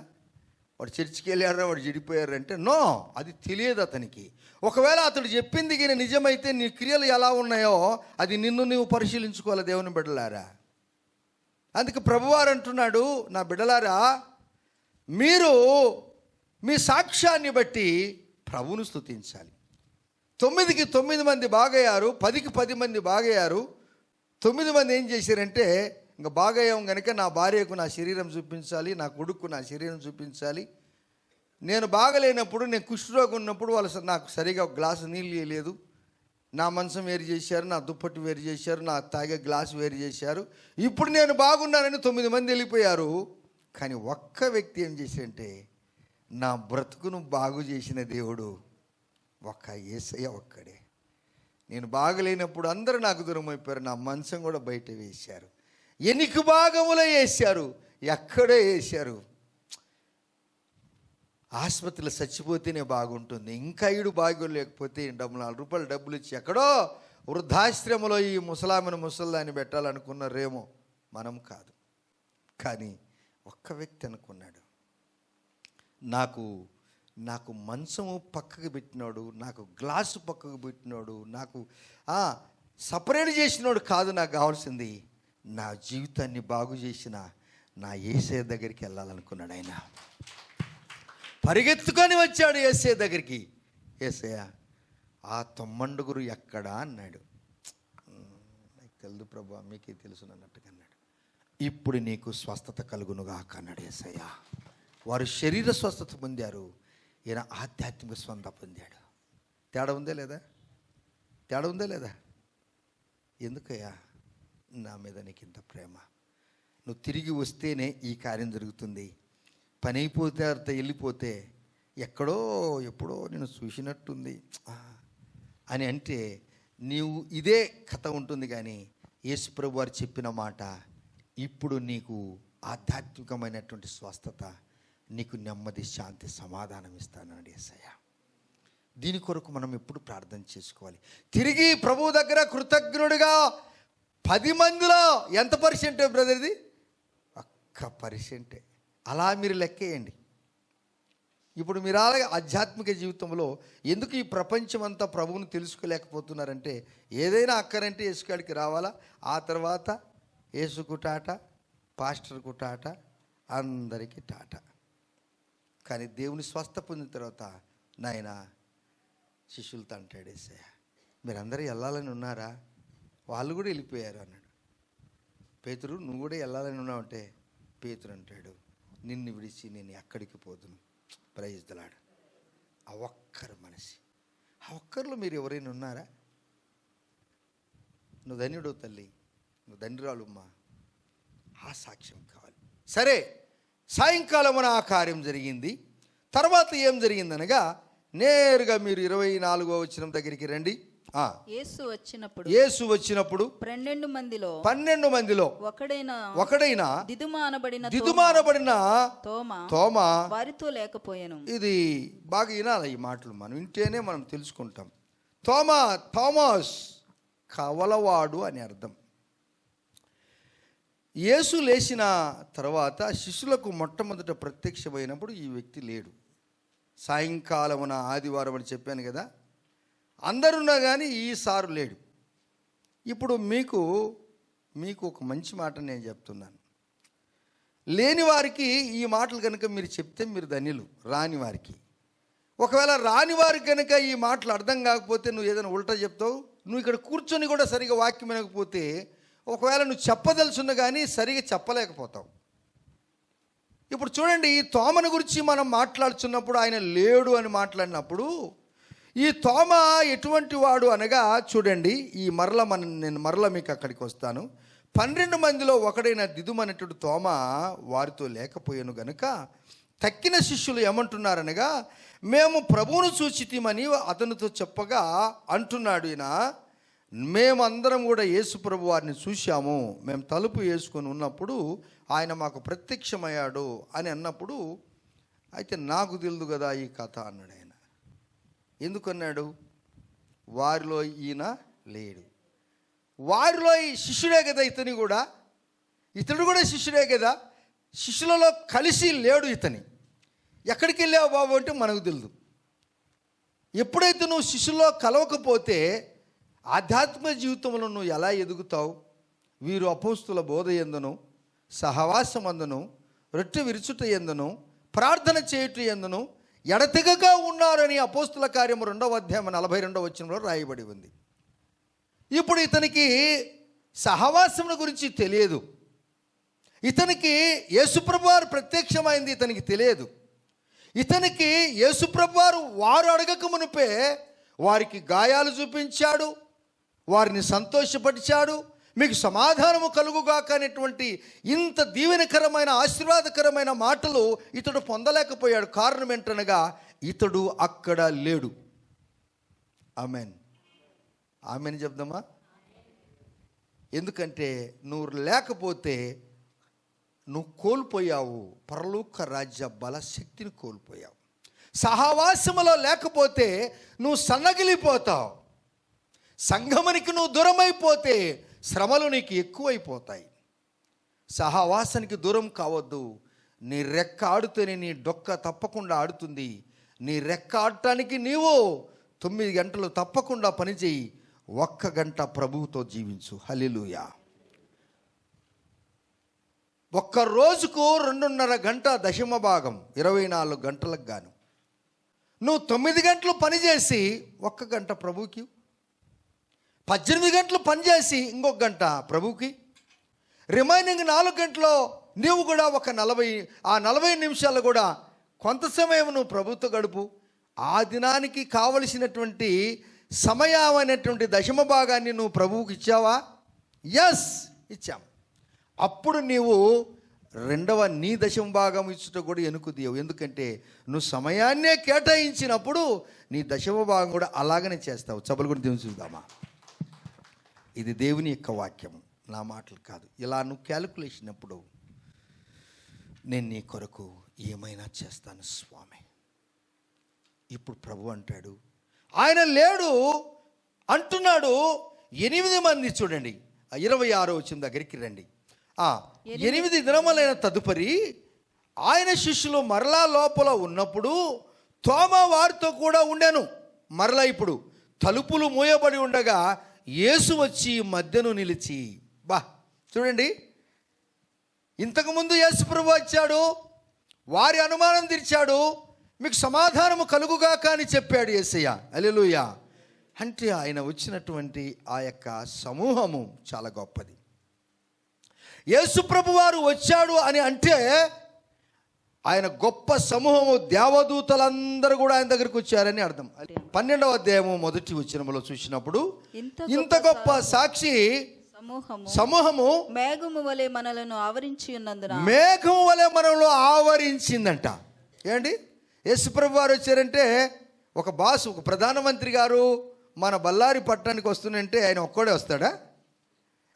వాడు చర్చికి వెళ్ళారా, వాడు చెడిపోయారంటే నో, అది తెలియదు అతనికి. ఒకవేళ అతడు చెప్పింది కానీ నిజమైతే నీ క్రియలు ఎలా ఉన్నాయో అది నిన్ను నీవు పరిశీలించుకోవాలి దేవుని బిడ్డలారా. అందుకే ప్రభువారు అంటున్నాడు, నా బిడ్డలారా, మీరు మీ సాక్ష్యాన్ని బట్టి ప్రభువును స్తుతించాలి. 9కి 9 మంది బాగయ్యారు, 10కి 10 మంది బాగయ్యారు. 9 మంది ఏం చేశారంటే, ఇంకా బాగయ్యాం కనుక నా భార్యకు నా శరీరం చూపించాలి, నా కొడుకు నా శరీరం చూపించాలి. నేను బాగలేనప్పుడు, నేను కుష్ఠరోగం ఉన్నప్పుడు వాళ్ళు నాకు సరిగా ఒక గ్లాసు నీళ్ళు ఇవ్వలేదు. నా మంచం వేరు చేశారు, నా దుప్పటి వేరు చేశారు, నా తాగే గ్లాసు వేరు చేశారు. ఇప్పుడు నేను బాగున్నానని 9 మంది వెళ్ళిపోయారు. కానీ ఒక్క వ్యక్తి ఏం చేశాడంటే, నా బ్రతుకును బాగు చేసిన దేవుడు ఒక్క యేసయ్య ఒక్కడే. నేను బాగలేనప్పుడు అందరూ నాకు దూరం అయిపోయారు, నా మంచం కూడా బయట వేశారు. ఎనికి భాగములో వేశారు, ఎక్కడో వేశారు. ఆసుపత్రిలో చచ్చిపోతేనే బాగుంటుంది, ఇంకా ఈడు బాగోలేకపోతే 4 రూపాయలు డబ్బులు ఇచ్చి ఎక్కడో వృద్ధాశ్రమంలో ఈ ముసలాన్ని పెట్టాలనుకున్నారేమో, మనం కాదు. కానీ ఒక్క వ్యక్తి అనుకున్నాడు, నాకు మంచము పక్కకు పెట్టినాడు, నాకు గ్లాసు పక్కకు పెట్టినాడు, నాకు సపరేట్ చేసినాడు కాదు, నాకు కావాల్సింది నా జీవితాన్ని బాగు చేసిన నా యేసయ్య దగ్గరికి వెళ్ళాలనుకున్నాడు ఆయన. పరిగెత్తుకొని వచ్చాడు యేసయ్య దగ్గరికి. యేసయ్య, ఆ తొమ్మండుగురు ఎక్కడా అన్నాడు. నాకు తెలుసు ప్రభు, మీకే తెలుసు అన్నట్టుగా అన్నాడు. ఇప్పుడు నీకు స్వస్థత కలుగునుగాక అన్నాడు యేసయ్య. వారు శరీర స్వస్థత పొందారు, ఈయన ఆధ్యాత్మిక స్వస్థత పొందాడు. తేడా ఉందే లేదా? తేడా ఉందే లేదా? ఎందుకయ్యా నా మీద నీకు ఇంత ప్రేమ? నువ్వు తిరిగి వస్తేనే ఈ కార్యం జరుగుతుంది. పని అయిపోతే అర్థం వెళ్ళిపోతే ఎక్కడో ఎప్పుడో నేను చూసినట్టుంది అని అంటే నీవు ఇదే కథ ఉంటుంది. కానీ యేసుప్రభు వారు చెప్పిన మాట, ఇప్పుడు నీకు ఆధ్యాత్మికమైనటువంటి స్వస్థత, నీకు నెమ్మది, శాంతి, సమాధానం ఇస్తానండి యేసయ్య. దీని కొరకు మనం ఎప్పుడు ప్రార్థన చేసుకోవాలి? తిరిగి ప్రభు దగ్గర కృతజ్ఞుడిగా 10 మందిలో ఎంత పర్సెంటే బ్రదర్ది? 1%. అలా మీరు లెక్కేయండి. ఇప్పుడు మీరు అలాగే ఆధ్యాత్మిక జీవితంలో ఎందుకు ఈ ప్రపంచం అంతా ప్రభువుని తెలుసుకోలేకపోతున్నారంటే, ఏదైనా అక్కరంటే యేసుకాడికి రావాలా, ఆ తర్వాత యేసుకు టాటా, పాస్టర్కు టాటా, అందరికీ టాటా. కానీ దేవుని స్వస్థ పొందిన తర్వాత నాయన శిష్యులతో అంటాడు యేసయ్య, మీరందరూ వెళ్ళాలని ఉన్నారా? వాళ్ళు కూడా వెళ్ళిపోయారు అన్నాడు. పేతురు, నువ్వు కూడా వెళ్ళాలని ఉన్నావంటే, పేతురు అంటాడు, నిన్ను విడిచి నేను ఎక్కడికి పోదును. Praise the lord. ఆ ఒక్కరు మనిషి, ఆ ఒక్కరిలో మీరు ఎవరైనా ఉన్నారా? నువ్వు ధన్యుడు తల్లి, నువ్వు ధన్యురాలు అమ్మా, ఆ సాక్ష్యం కావాలి. సరే, సాయంకాలమున ఆ కార్యం జరిగింది. తర్వాత ఏం జరిగిందనగా, నేరుగా మీరు 24వ వచనం దగ్గరికి రండి. యేసు వచ్చినప్పుడు 12 మందిలో ఒకడైన దిదుమానబడిన తోమా వారితో లేకపోయాను. ఇది బాగా వినాలి, ఈ మాటలు మనం వింటేనే మనం తెలుసుకుంటాం. థోమాస్ కవలవాడు అని అర్థం. యేసు లేచిన తర్వాత శిష్యులకు మొట్టమొదట ప్రత్యక్షమైనప్పుడు ఈ వ్యక్తి లేడు. సాయంకాలమున ఆదివారం అని చెప్పాను కదా, అందరున్నా కానీ ఈసారి లేడు. ఇప్పుడు మీకు ఒక మంచి మాట నేను చెప్తున్నాను. లేని వారికి ఈ మాటలు కనుక మీరు చెప్తే మీరు ధన్యులు. రాని వారికి, ఒకవేళ రాని వారికి కనుక ఈ మాటలు అర్థం కాకపోతే నువ్వు ఏదైనా ఉల్టా చెప్తావు. నువ్వు ఇక్కడ కూర్చొని కూడా సరిగా వాక్యం వినకపోతే, ఒకవేళ నువ్వు చెప్పదలుచున్నా కానీ సరిగా చెప్పలేకపోతావు. ఇప్పుడు చూడండి, ఈ తోమను గురించి మనం మాట్లాడుతున్నప్పుడు ఆయన లేడు అని మాట్లాడినప్పుడు, ఈ తోమ ఎటువంటి వాడు అనగా చూడండి, నేను మరల మీకు అక్కడికి వస్తాను. 12 మందిలో ఒకడైన దిదుమనేటువంటి తోమ వారితో లేకపోయాను గనుక తక్కిన శిష్యులు ఏమంటున్నారనగా, మేము ప్రభువును చూచితిమని అతనితో చెప్పగా అంటున్నాడు ఈయన, మేమందరం కూడా యేసు ప్రభు వారిని చూశాము, మేము తలుపు వేసుకొని ఉన్నప్పుడు ఆయన మాకు ప్రత్యక్షమయ్యాడు అని అన్నప్పుడు, అయితే నాకు తెలియదు కదా ఈ కథ అన్నాడు ఆయన. ఎందుకన్నాడు? వారిలో ఈయన లేడు. వారిలో ఈ శిష్యుడే కదా ఇతడు కూడా శిష్యుడే కదా, శిష్యులలో కలిసి లేడు ఇతని. ఎక్కడికి వెళ్ళావు బాబు అంటే మనకు తెలియదు. ఎప్పుడైతే నువ్వు శిష్యుల్లో కలవకపోతే ఆధ్యాత్మిక జీవితంలో నువ్వు ఎలా ఎదుగుతావు? వీరు అపోస్తుల బోధ యందును, సహవాసమందును, రొట్టె విరుచుట యందును, ప్రార్థన చేయుట యందును ఎడతెగగా ఉన్నారని అపోస్తుల కార్యము 2వ అధ్యాయం 42వ వచనంలో రాయబడి ఉంది. ఇప్పుడు ఇతనికి సహవాసముల గురించి తెలియదు. ఇతనికి యేసుప్రభు వారు ప్రత్యక్షమైంది ఇతనికి తెలియదు. ఇతనికి యేసుప్రభు వారు అడగక మునిపే వారికి గాయాలు చూపించాడు, వారిని సంతోషపరిచాడు. మీకు సమాధానము కలుగుగాక అనేటువంటి ఇంత దీవెనకరమైన ఆశీర్వాదకరమైన మాటలు ఇతడు పొందలేకపోయాడు. కారణం ఏంటనగా ఇతడు అక్కడ లేడు. ఆమెన్, ఆమెన్ చెప్దామా? ఎందుకంటే నువ్వు లేకపోతే నువ్వు కోల్పోయావు, పరలోక రాజ్య బలశక్తిని కోల్పోయావు. సహవాసములో లేకపోతే నువ్వు సన్నగిలిపోతావు. సంఘమునికి నువ్వు దూరమైపోతే శ్రమలు నీకు ఎక్కువైపోతాయి. సహవాసానికి దూరం కావద్దు. నీ రెక్క ఆడితేనే నీ డొక్క తప్పకుండా ఆడుతుంది. నీ రెక్క ఆడటానికి నీవు 9 గంటలు తప్పకుండా పనిచేయి, 1 గంట ప్రభువుతో జీవించు. హల్లెలూయా. ఒక్క రోజుకు 2.5 గంట దశమ భాగం 24 గంటలకు గాను నువ్వు 9 గంటలు పనిచేసి 1 గంట ప్రభువుకి, 18 గంటలు పనిచేసి ఇంకొక గంట ప్రభువుకి, రిమైనింగ్ 4 గంటలో నీవు కూడా ఒక 40 నిమిషాలు కూడా కొంత సమయం నువ్వు ప్రభుతో గడుపు. ఆ దినానికి కావలసినటువంటి సమయమైనటువంటి దశమ భాగాన్ని నువ్వు ప్రభువుకి ఇచ్చావా? ఎస్, ఇచ్చాం. అప్పుడు నీవు రెండవ నీ దశమ భాగం ఇచ్చుట కూడా ఎన్నుకుదీయవు. ఎందుకంటే నువ్వు సమయాన్నే కేటాయించినప్పుడు నీ దశమ భాగం కూడా అలాగనే చేస్తావు. చప్పలు కూడా దేవుని చూద్దామా? ఇది దేవుని యొక్క వాక్యం, నా మాటలు కాదు. ఇలా నువ్వు క్యాలిక్యులేషన్ అప్పుడు నేను నీ కొరకు ఏమైనా చేస్తాను స్వామి. ఇప్పుడు ప్రభు అంటాడు, ఆయన లేడు అంటున్నాడు. 8 మంది చూడండి, 26 వచ్చిన దగ్గరికి రండి. 8 దినములైన తదుపరి ఆయన శిష్యులు మరలా లోపల ఉన్నప్పుడు తోమా వారితో కూడా ఉండెను. మరలా ఇప్పుడు తలుపులు మూయబడి ఉండగా యేసు వచ్చి మధ్యను నిలిచి, చూడండి, ఇంతకుముందు యేసు ప్రభు వచ్చాడు, వారి అనుమానం తీర్చాడు, మీకు సమాధానము కలుగుగాక అని చెప్పాడు యేసయ్య. హల్లెలూయా. అంటే ఆయన వచ్చినటువంటి ఆ యొక్క సమూహము చాలా గొప్పది. యేసు ప్రభు వారు వచ్చాడు అని అంటే ఆయన గొప్ప సమూహము, దేవదూతలందరూ కూడా ఆయన దగ్గరికి వచ్చారని అర్థం. 12వ అధ్యాయము 1వ వచనములో చూసినప్పుడు ఇంత గొప్ప సాక్షి సమూహము మేఘము వలె మనలను ఆవరించి ఉన్నందున, మేఘము వలె మనలో ఆవరించిందంట. ఏంటి, యేసుప్రభు వారు వచ్చారంటే ఒక ప్రధానమంత్రి గారు మన బళ్ళారి పట్టణానికి వస్తున్నంటే ఆయన ఒక్కడే వస్తాడా?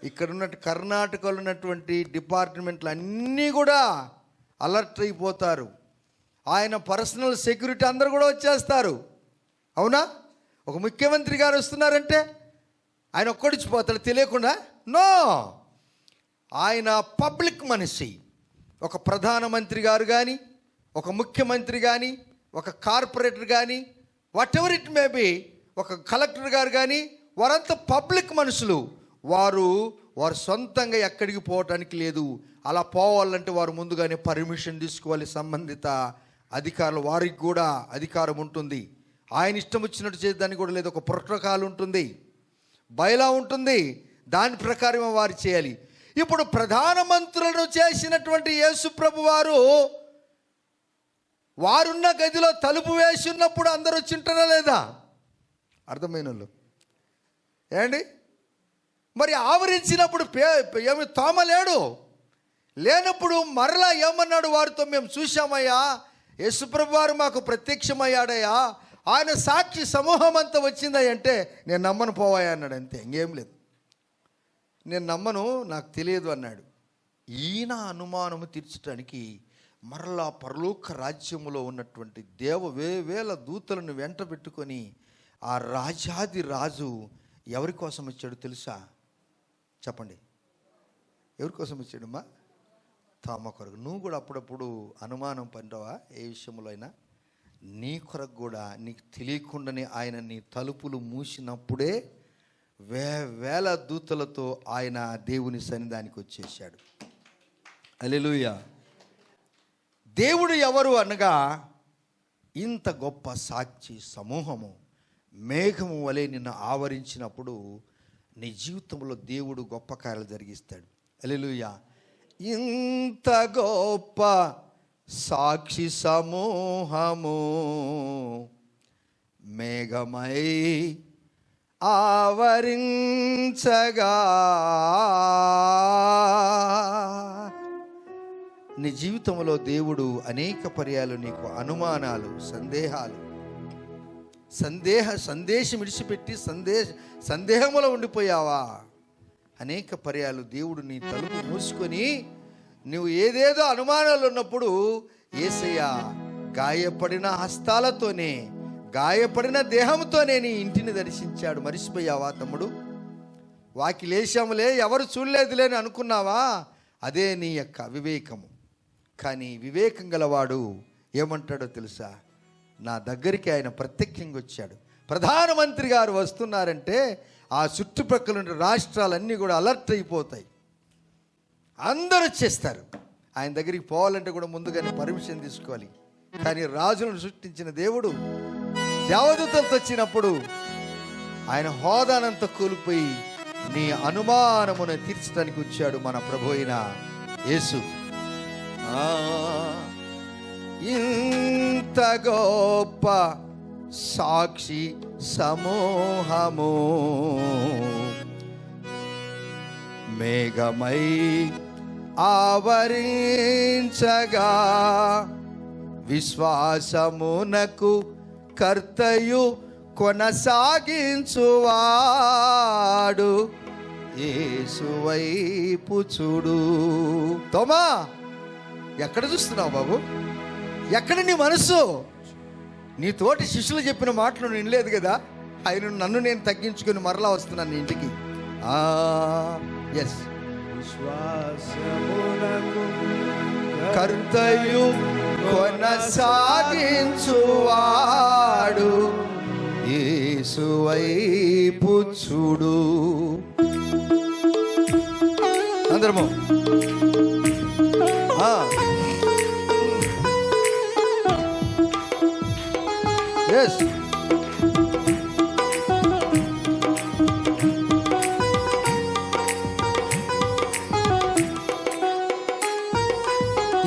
ఇక్కడ ఉన్నట్టు కర్ణాటకలో ఉన్నటువంటి డిపార్ట్మెంట్లు అన్నీ కూడా అలర్ట్ అయిపోతారు. ఆయన పర్సనల్ సెక్యూరిటీ అందరూ కూడా వచ్చేస్తారు. అవునా? ఒక ముఖ్యమంత్రి గారు వస్తున్నారంటే ఆయన ఒక్కడిచ్చిపోతాడు తెలియకుండా? నో, ఆయన పబ్లిక్ మనిషి. ఒక ప్రధానమంత్రి గారు కానీ, ఒక ముఖ్యమంత్రి కానీ, ఒక కార్పొరేటర్ కానీ, what ever it may be, ఒక కలెక్టర్ గారు కానీ, వారంతా పబ్లిక్ మనుషులు. వారు సొంతంగా ఎక్కడికి పోవటానికి లేదు. అలా పోవాలంటే వారు ముందుగానే పర్మిషన్ తీసుకోవాలి. సంబంధిత అధికారులు, వారికి కూడా అధికారం ఉంటుంది. ఆయన ఇష్టం వచ్చినట్టు చేసేదానికి కూడా లేదు. ఒక ప్రోటోకాల్ ఉంటుంది, బయలా ఉంటుంది, దాని ప్రకారం వారు చేయాలి. ఇప్పుడు ప్రధానమంత్రులను చేసినటువంటి యేసు ప్రభు వారున్న గదిలో తలుపు వేసి ఉన్నప్పుడు అందరూ వచ్చింటారా లేదా? అర్థమైన వాళ్ళు ఏండి? మరి ఆవరించినప్పుడు ఏమి తోమ లేనప్పుడు మరలా ఏమన్నాడు వారితో? మేము చూశామయ్యా, యేసుప్రభు వారు మాకు ప్రత్యక్షమయ్యాడయ్యా, ఆయన సాక్షి సమూహం అంతా వచ్చిందయ్య అంటే నేను నమ్మను పోవాయా అన్నాడు. అంతే, ఇంకేం లేదు. నేను నమ్మను, నాకు తెలియదు అన్నాడు. ఈయన అనుమానము తీర్చడానికి మరలా పరలోక రాజ్యములో ఉన్నటువంటి వేల దూతలను వెంట పెట్టుకొని ఆ రాజాది రాజు ఎవరి కోసం వచ్చాడు తెలుసా? చెప్పండి, ఎవరి కోసం వచ్చాడమ్మా? తోమ కొరకు. నువ్వు కూడా అప్పుడప్పుడు అనుమానం పంటావా? ఏ విషయంలో అయినా నీ కొరకు కూడా నీకు తెలియకుండానే ఆయన నీ తలుపులు మూసినప్పుడే వేల దూతలతో ఆయన దేవుని సన్నిధానికి వచ్చేసాడు. హల్లెలూయా. దేవుడు ఎవరు అనగా ఇంత గొప్ప సాక్షి సమూహము మేఘము వలె నిన్ను ఆవరించినప్పుడు నీ జీవితంలో దేవుడు గొప్ప కార్యాలు జరిగిస్తాడు. హల్లెలూయా. ఇంత గొప్ప సాక్షి సమూహము మేఘమై ఆవరించగా నీ జీవితంలో దేవుడు అనేక పర్యాలు నీకు అనుమానాలు, సందేశం విడిచిపెట్టి సందేహములో ఉండిపోయావా? అనేక పర్యాలు దేవుడు నీ తలుపు మూసుకొని నువ్వు ఏదేదో అనుమానాలు ఉన్నప్పుడు యేసయ్య గాయపడిన హస్తాలతోనే, గాయపడిన దేహంతోనే నీ ఇంటిని దర్శించాడు. మరిచిపోయావా తమ్ముడు? వాకిలేశాములే, ఎవరు చూడలేదులే అని అనుకున్నావా? అదే నీ యొక్క వివేకము. కానీ వివేకం గలవాడు ఏమంటాడో తెలుసా? నా దగ్గరికి ఆయన ప్రత్యక్షంగా వచ్చాడు. ప్రధానమంత్రి గారు వస్తున్నారంటే ఆ చుట్టుపక్కల రాష్ట్రాలన్నీ కూడా అలర్ట్ అయిపోతాయి. అందరూ వచ్చేస్తారు. ఆయన దగ్గరికి పోవాలంటే కూడా ముందుగానే పర్మిషన్ తీసుకోవాలి. కానీ రాజులను సృష్టించిన దేవుడు దేవదూతలతో వచ్చినప్పుడు ఆయన హోదానంతా కోల్పోయి నీ అనుమానమును తీర్చడానికి వచ్చాడు మన ప్రభు అయిన యేసు. ఇంత గొప్ప సాక్షి సమూహము మేఘమై ఆవరించగా విశ్వాసమునకు కర్తయు కొనసాగించువాడు యేసు వైపు చూడు. తోమా, ఎక్కడ చూస్తున్నావు బాబు? ఎక్కడ నీ మనసు? నీ తోటి శిష్యులు చెప్పిన మాటలు వినలేదు కదా? ఆయన నన్ను నేను తగ్గించుకొని మరలా వస్తున్నాను నీ ఇంటికి. ఎస్, విశ్వాసమునకు కర్తయు కొనసాగించువాడు యేసు వైపు చూడు. అందరము ఎస్,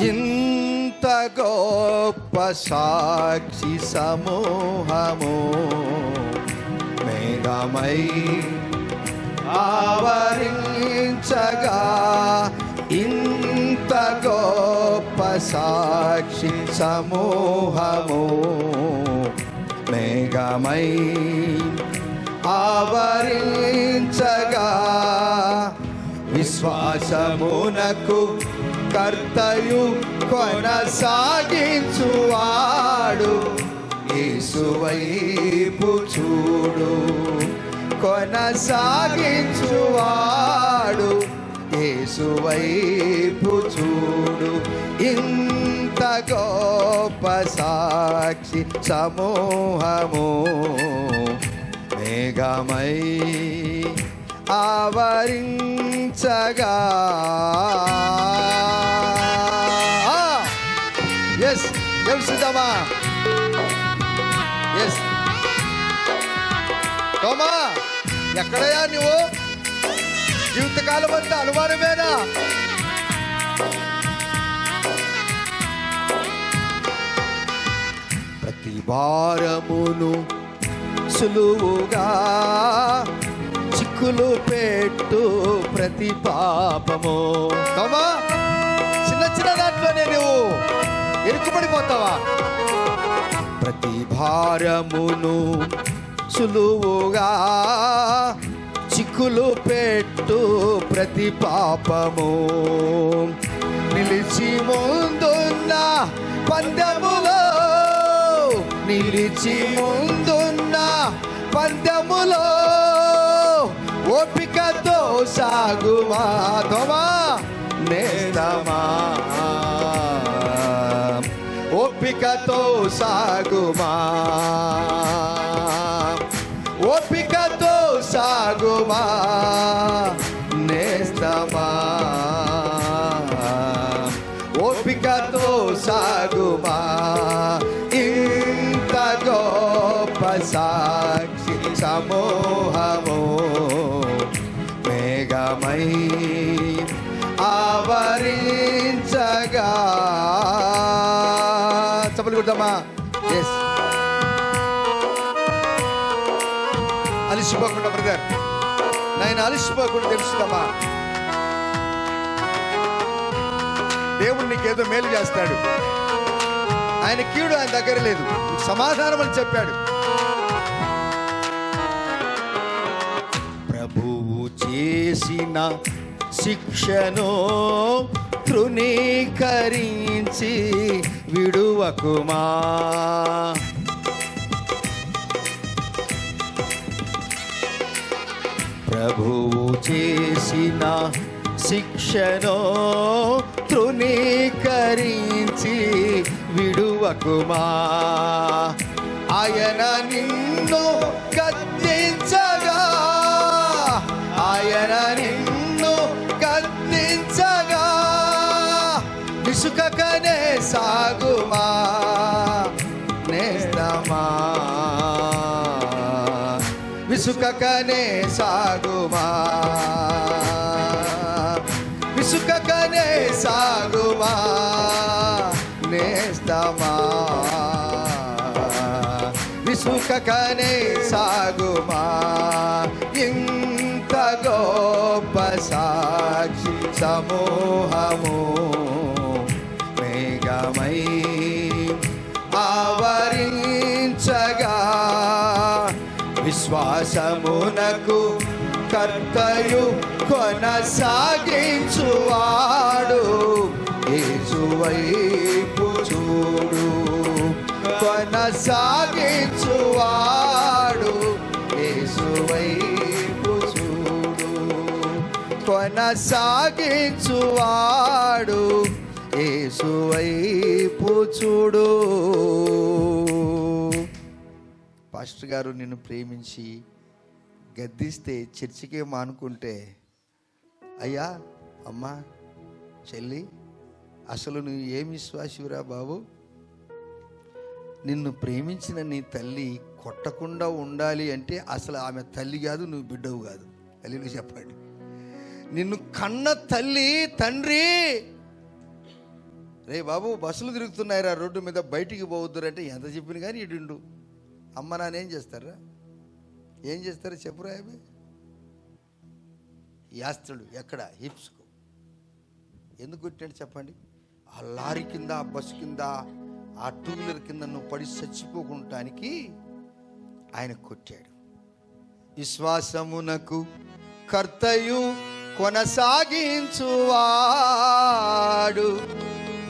ఇంత గొప్ప సాక్షి సమూహము మేఘమై ఆవరించగా, ఇంత గొప్ప సాక్షి సమూహము మేఘమై ఆవరించగా విశ్వాసమునకు కర్తయు కొనసాగించువాడు యేసు వైపు చూడు. కొనసాగించువాడు యేసు వైపు చూడు. ఇంత గొప్ప సాక్షి సమూహము మేఘమై ఆవరించగా. ఎస్, తెలుసుదమ్మా. ఎస్, తోమా, ఎక్కడయా నువ్వు? జీవితకాలం అంతా అనుమానమేనా? ప్రతి భారమును సులువుగా చిక్కులు పెట్టు ప్రతి పాపము. తోమా, చిన్న చిన్న దాంట్లోనే నువ్వు ఇరుక్కుపడిపోతావా? ప్రతి భారమును సులువుగా చిక్కులు పెట్టు ప్రతి పాపము. నిలిచి ముందున్న పందెములో, నిలిచి ముందున్న పందెములో ఓపికతో సాగుమా. తోమా, నేస్తమా, ఓపికతో సాగుమా, ఓపికతో సాగుమా నేస్తమా, ఓపికతో సాగుమా. ఇంత గొప్ప సాక్షి సమూహము మేఘమై ఆవరించగా. చెప్పలు కొడతామా? ఎస్, అలిసిపోకుండా బ్రదర్, నేను అలిసిపోకుండా తెలుసుదమ్మా. దేవుడు నీకేదో మేలు చేస్తాడు. ఆయన కీడు ఆయన దగ్గర లేదు, సమాధానం అని చెప్పాడు. ప్రభువు చేసిన శిక్షను తృణీకరించి విడువకుమా. ప్రభువు చేసిన శిక్షను తృణీకరించి విడువకుమా. ఆయన నిన్ను గద్దించగా, ఆయన నిన్ను గద్దించగా విసుకకనే సాగుమా, విసుకకనే సాగుమా నేస్తమా, విసుకకనే సాగుమా. ఇంత గొప్ప సాక్షి సమూహము మేఘమై ఆవరించగా, విశ్వాసమునకు కర్తయు కొనసాగించువాడు యేసువైపు చూడు, కొనసాగించువాడు యేసువైపు చూడు, కొనసాగించువాడు యేసువైపు చూడు. పాస్టర్ గారు నిన్ను ప్రేమించి గద్దిస్తే చర్చికే మానుకుంటే, అయ్యా అమ్మా చెల్లి అసలు నువ్వు ఏమి విశ్వాసివిరా బాబు, నిన్ను ప్రేమించిన నీ తల్లి కొట్టకుండా ఉండాలి అంటే అసలు ఆమె తల్లి కాదు, నువ్వు బిడ్డవు కాదు. తల్లిని చెప్పండి. నిన్ను కన్న తల్లి తండ్రి, రే బాబు బస్సులు తిరుగుతున్నాయిరా రోడ్డు మీద బయటికి పోవద్దురంటే ఎంత చెప్పిన కానీ ఇడిండు. అమ్మ నాన్న ఏం చేస్తారా, ఏం చేస్తారో చెప్పురా. ఆమె యాస్తుడు ఎక్కడ హిప్స్కు ఎందుకు కొట్టాడు చెప్పండి. ఆ లారీ కింద, ఆ బస్సు కింద, ఆ టూ వీలర్ కింద నువ్వు పడి చచ్చిపోకుంటానికి ఆయన కొట్టాడు. విశ్వాసమునకు కర్తయు కొనసాగించువాడు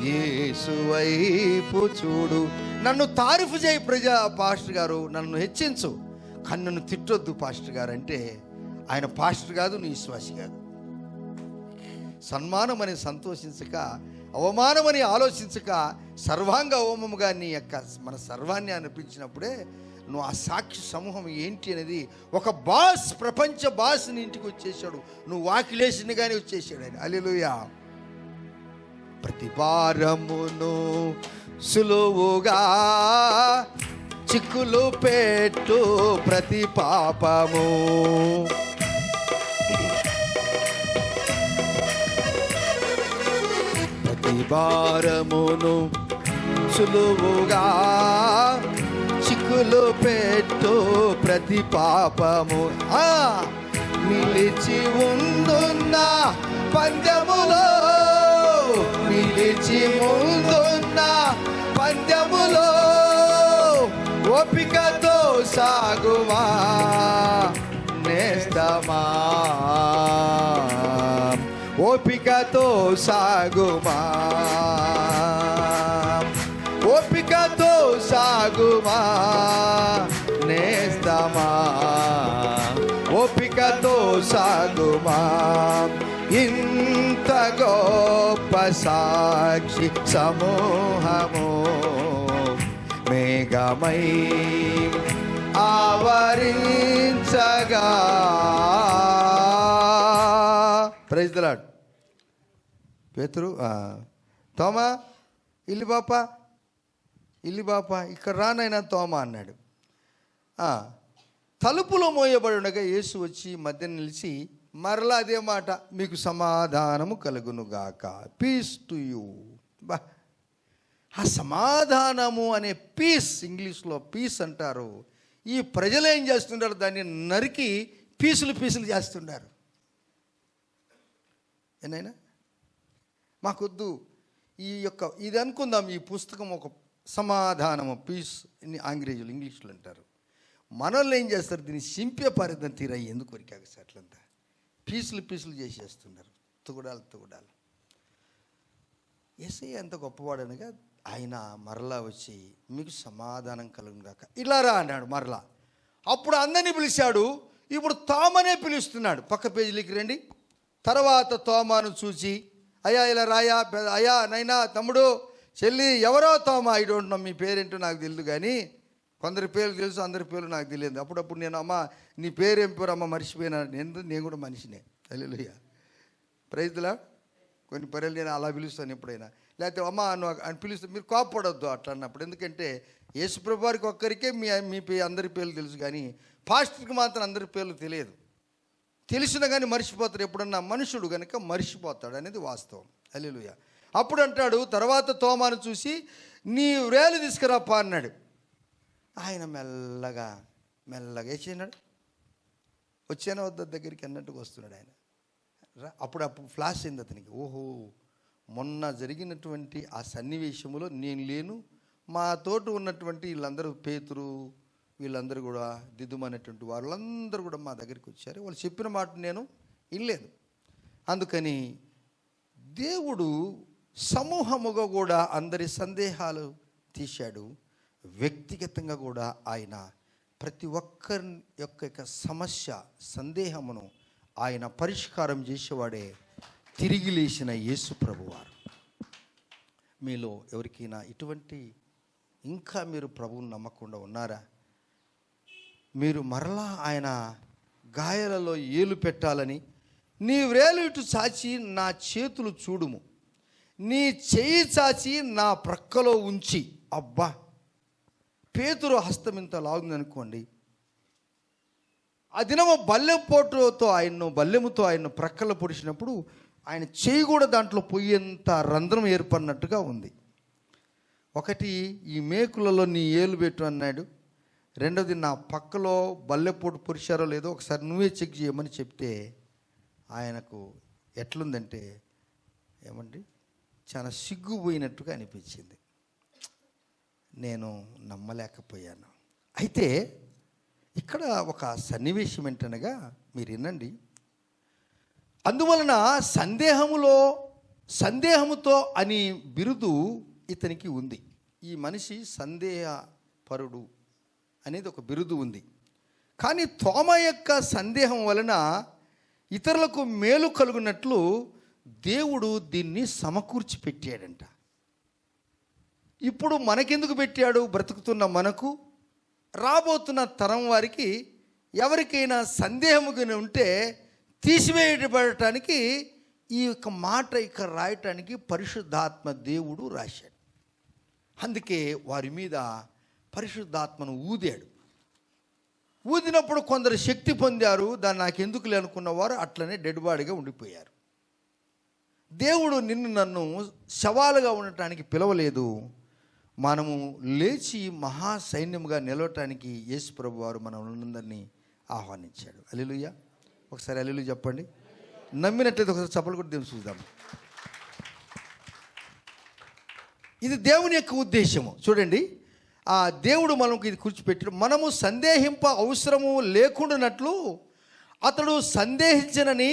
యేసువైపు చూడు. నన్ను తారీఫు చేయి పాస్టర్ గారు, నన్ను హెచ్చించు, కానీ నన్ను తిట్టొద్దు పాస్టర్ గారు అంటే ఆయన పాస్టర్ కాదు, నీ విశ్వాసి కాదు. సన్మానమని సంతోషించక, అవమానమని ఆలోచించక, సర్వాంగ హోమముగా నీ యొక్క మన సర్వాన్ని అనిపించినప్పుడే నువ్వు ఆ సాక్షి సమూహం ఏంటి అనేది ఒక బాస్, ప్రపంచ బాస్ నీ ఇంటికి వచ్చేసాడు. నువ్వు వాకిలేసిన కానీ వచ్చేసాడు ఆయన. హల్లెలూయా. ప్రతి భారమును సులువుగా చిక్కులు పెట్టు ప్రతి పాపము, ప్రతి భారమును సులువుగా చిక్కులు పెట్టు ప్రతి పాపము. నిలిచి ఉండున్న పందెములో, నిలిచి ముందున్న పందెములో ఓపికతో సాగుమా నేస్తమా, ఓపికతో సాగుమా, ఓపికతో సాగుమా నేస్తమా, ఓపికతో సాగుమా. ఇంత గొప్ప సాక్షి సమూహము మేఘమై ఆవరించగా. Praise the Lord. పేతురు, తోమా ఇల్లి బాపా, ఇల్లి బాపా ఇక్కడ రానైనా తోమా అన్నాడు. తలుపులో మోయబడి ఉండగా యేసు వచ్చి మధ్య నిలిచి మరలా అదే మాట, మీకు సమాధానము కలుగునుగాక, పీస్ టు యూ. బా, ఆ సమాధానము అనే పీస్, ఇంగ్లీష్లో పీస్ అంటారు. ఈ ప్రజలు ఏం చేస్తున్నారు, దాన్ని నరికి పీసులు పీసులు చేస్తున్నారు. ఏనైనా మాకొద్దు ఈ యొక్క ఇది అనుకుందాం, ఈ పుస్తకం ఒక సమాధానము, పీస్ ఆంగ్రేజులు ఇంగ్లీష్లో అంటారు. మనల్ని ఏం చేస్తారు, దీన్ని సింపే పారిద్దాం తీరా, ఎందుకు వరికాక సార్ అట్లంతా పీసులు పీసులు చేసేస్తున్నారు, తుగుడాలు తుగుడాలు. యేసయ్య ఎంత గొప్పవాడనగా ఆయన మరలా వచ్చి మీకు సమాధానం కలుగుగాక ఇలా రా అన్నాడు మరలా. అప్పుడు అందరినీ పిలిచాడు. ఇప్పుడు తోమనే పిలుస్తున్నాడు. పక్క పేజీలకి రండి. తర్వాత తోమాను చూసి, అయ్యా ఇలా రాయా, అయ్యా నైనా తమ్ముడు చెల్లి ఎవరో తోమా, ఐ డోంట్ నో, మీ పేరేంటో నాకు తెలియదు, కానీ కొందరి పేర్లు తెలుసు, అందరి పేర్లు నాకు తెలియదు. అప్పుడప్పుడు నేను అమ్మ నీ పేరేం పేరు అమ్మ మర్చిపోయినా, నేను కూడా మనిషినే. హల్లెలూయా. Praise the Lord. కొన్ని పర్యాలు నేను అలా పిలుస్తాను ఎప్పుడైనా. లేకపోతే అమ్మ అని పిలిస్తే మీరు కోపపడొద్దు అట్లా అన్నప్పుడు. ఎందుకంటే యేసుప్రభు వారికి ఒక్కరికే మీ అందరి పేర్లు తెలుసు, కానీ పాస్టర్కి మాత్రం అందరి పేర్లు తెలియదు. తెలిసినా కానీ మర్చిపోతారు. ఎప్పుడన్నా మనుషుడు కనుక మర్చిపోతాడు అనేది వాస్తవం. హల్లెలూయా. అప్పుడు అంటాడు, తర్వాత తోమాను చూసి నీ వ్రేలు తీసుకురాపా అన్నాడు. ఆయన మెల్లగా వేసినాడు. వచ్చాను వద్ద దగ్గరికి అన్నట్టుగా వస్తున్నాడు ఆయన. అప్పుడు ఫ్లాష్ అయింది అతనికి, ఓహో మొన్న జరిగినటువంటి ఆ సన్నివేశంలో నేను లేను, మా తోటి ఉన్నటువంటి వీళ్ళందరూ పేతురు వీళ్ళందరూ కూడా దిద్దుమనేటువంటి వాళ్ళందరూ కూడా మా దగ్గరికి వచ్చారు. వాళ్ళు చెప్పిన మాట నేను వినలేదు. అందుకని దేవుడు సమూహముగా కూడా అందరి సందేహాలు తీశాడు. వ్యక్తిగతంగా కూడా ఆయన ప్రతి ఒక్కరి యొక్క సమస్య సందేహమును ఆయన పరిష్కారం చేసేవాడే తిరిగి లేచిన యేసు ప్రభువారు. మీలో ఎవరికైనా ఇటువంటి ఇంకా మీరు ప్రభువుని నమ్మకుండా ఉన్నారా? మీరు మరలా ఆయన గాయాలలో ఏలు పెట్టాలని, నీ వ్రేలు ఇటు చాచి నా చేతులు చూడుము, నీ చేయి చాచి నా ప్రక్కలో ఉంచి. అబ్బా, పేతురు హస్తం ఇంత లాగుందనుకోండి, ఆ దినము బల్లెముతో ఆయన్ను ప్రక్కలో పొడిచినప్పుడు ఆయన చేయి కూడా దాంట్లో పోయేంత రంధ్రం ఏర్పడినట్టుగా ఉంది. ఒకటి, ఈ మేకులలో నీ ఏలు పెట్టు అన్నాడు. రెండోది, నా పక్కలో బల్లెపోటు పొడిచారో లేదో ఒకసారి నువ్వే చెక్ చేయమని చెప్తే ఆయనకు ఎట్లుందంటే ఏమండి, చాలా సిగ్గుపోయినట్టుగా అనిపించింది. నేను నమ్మలేకపోయాను. అయితే ఇక్కడ ఒక సన్నివేశం ఏంటనగా మీరు వినండి. అందువలన సందేహముతో అని బిరుదు ఇతనికి ఉంది. ఈ మనిషి సందేహపరుడు అనేది ఒక బిరుదు ఉంది. కానీ తోమ యొక్క సందేహం వలన ఇతరులకు మేలు కలుగునట్లు దేవుడు దీన్ని సమకూర్చి పెట్టాడంట. ఇప్పుడు మనకెందుకు పెట్టాడు? బ్రతుకుతున్న మనకు, రాబోతున్న తరం వారికి ఎవరికైనా సందేహముగా ఉంటే తీసివేయబడటానికి ఈ యొక్క మాట ఇక్కడ రాయటానికి పరిశుద్ధాత్మ దేవుడు రాశాడు. అందుకే వారి మీద పరిశుద్ధాత్మను ఊదాడు. ఊదినప్పుడు కొందరు శక్తి పొందారు. దాన్ని నాకెందుకు అనుకున్న వారు అట్లనే డెడ్ బాడీగా ఉండిపోయారు. దేవుడు నిన్ను నన్ను శవాలుగా ఉండటానికి పిలవలేదు. మనము లేచి మహాసైన్యముగా నిలవటానికి యేసు ప్రభు వారు మనల్ని ఆహ్వానించాడు. హల్లెలూయా. ఒకసారి హల్లెలూయా చెప్పండి. నమ్మినట్లయితే ఒకసారి చప్పలు కూడా దేవుని చూద్దాం. ఇది దేవుని యొక్క ఉద్దేశము. చూడండి, ఆ దేవుడు మనకు ఇది కూర్చిపెట్టాడు. మనము సందేహింప అవసరము లేకుండానట్లు అతడు సందేహించనని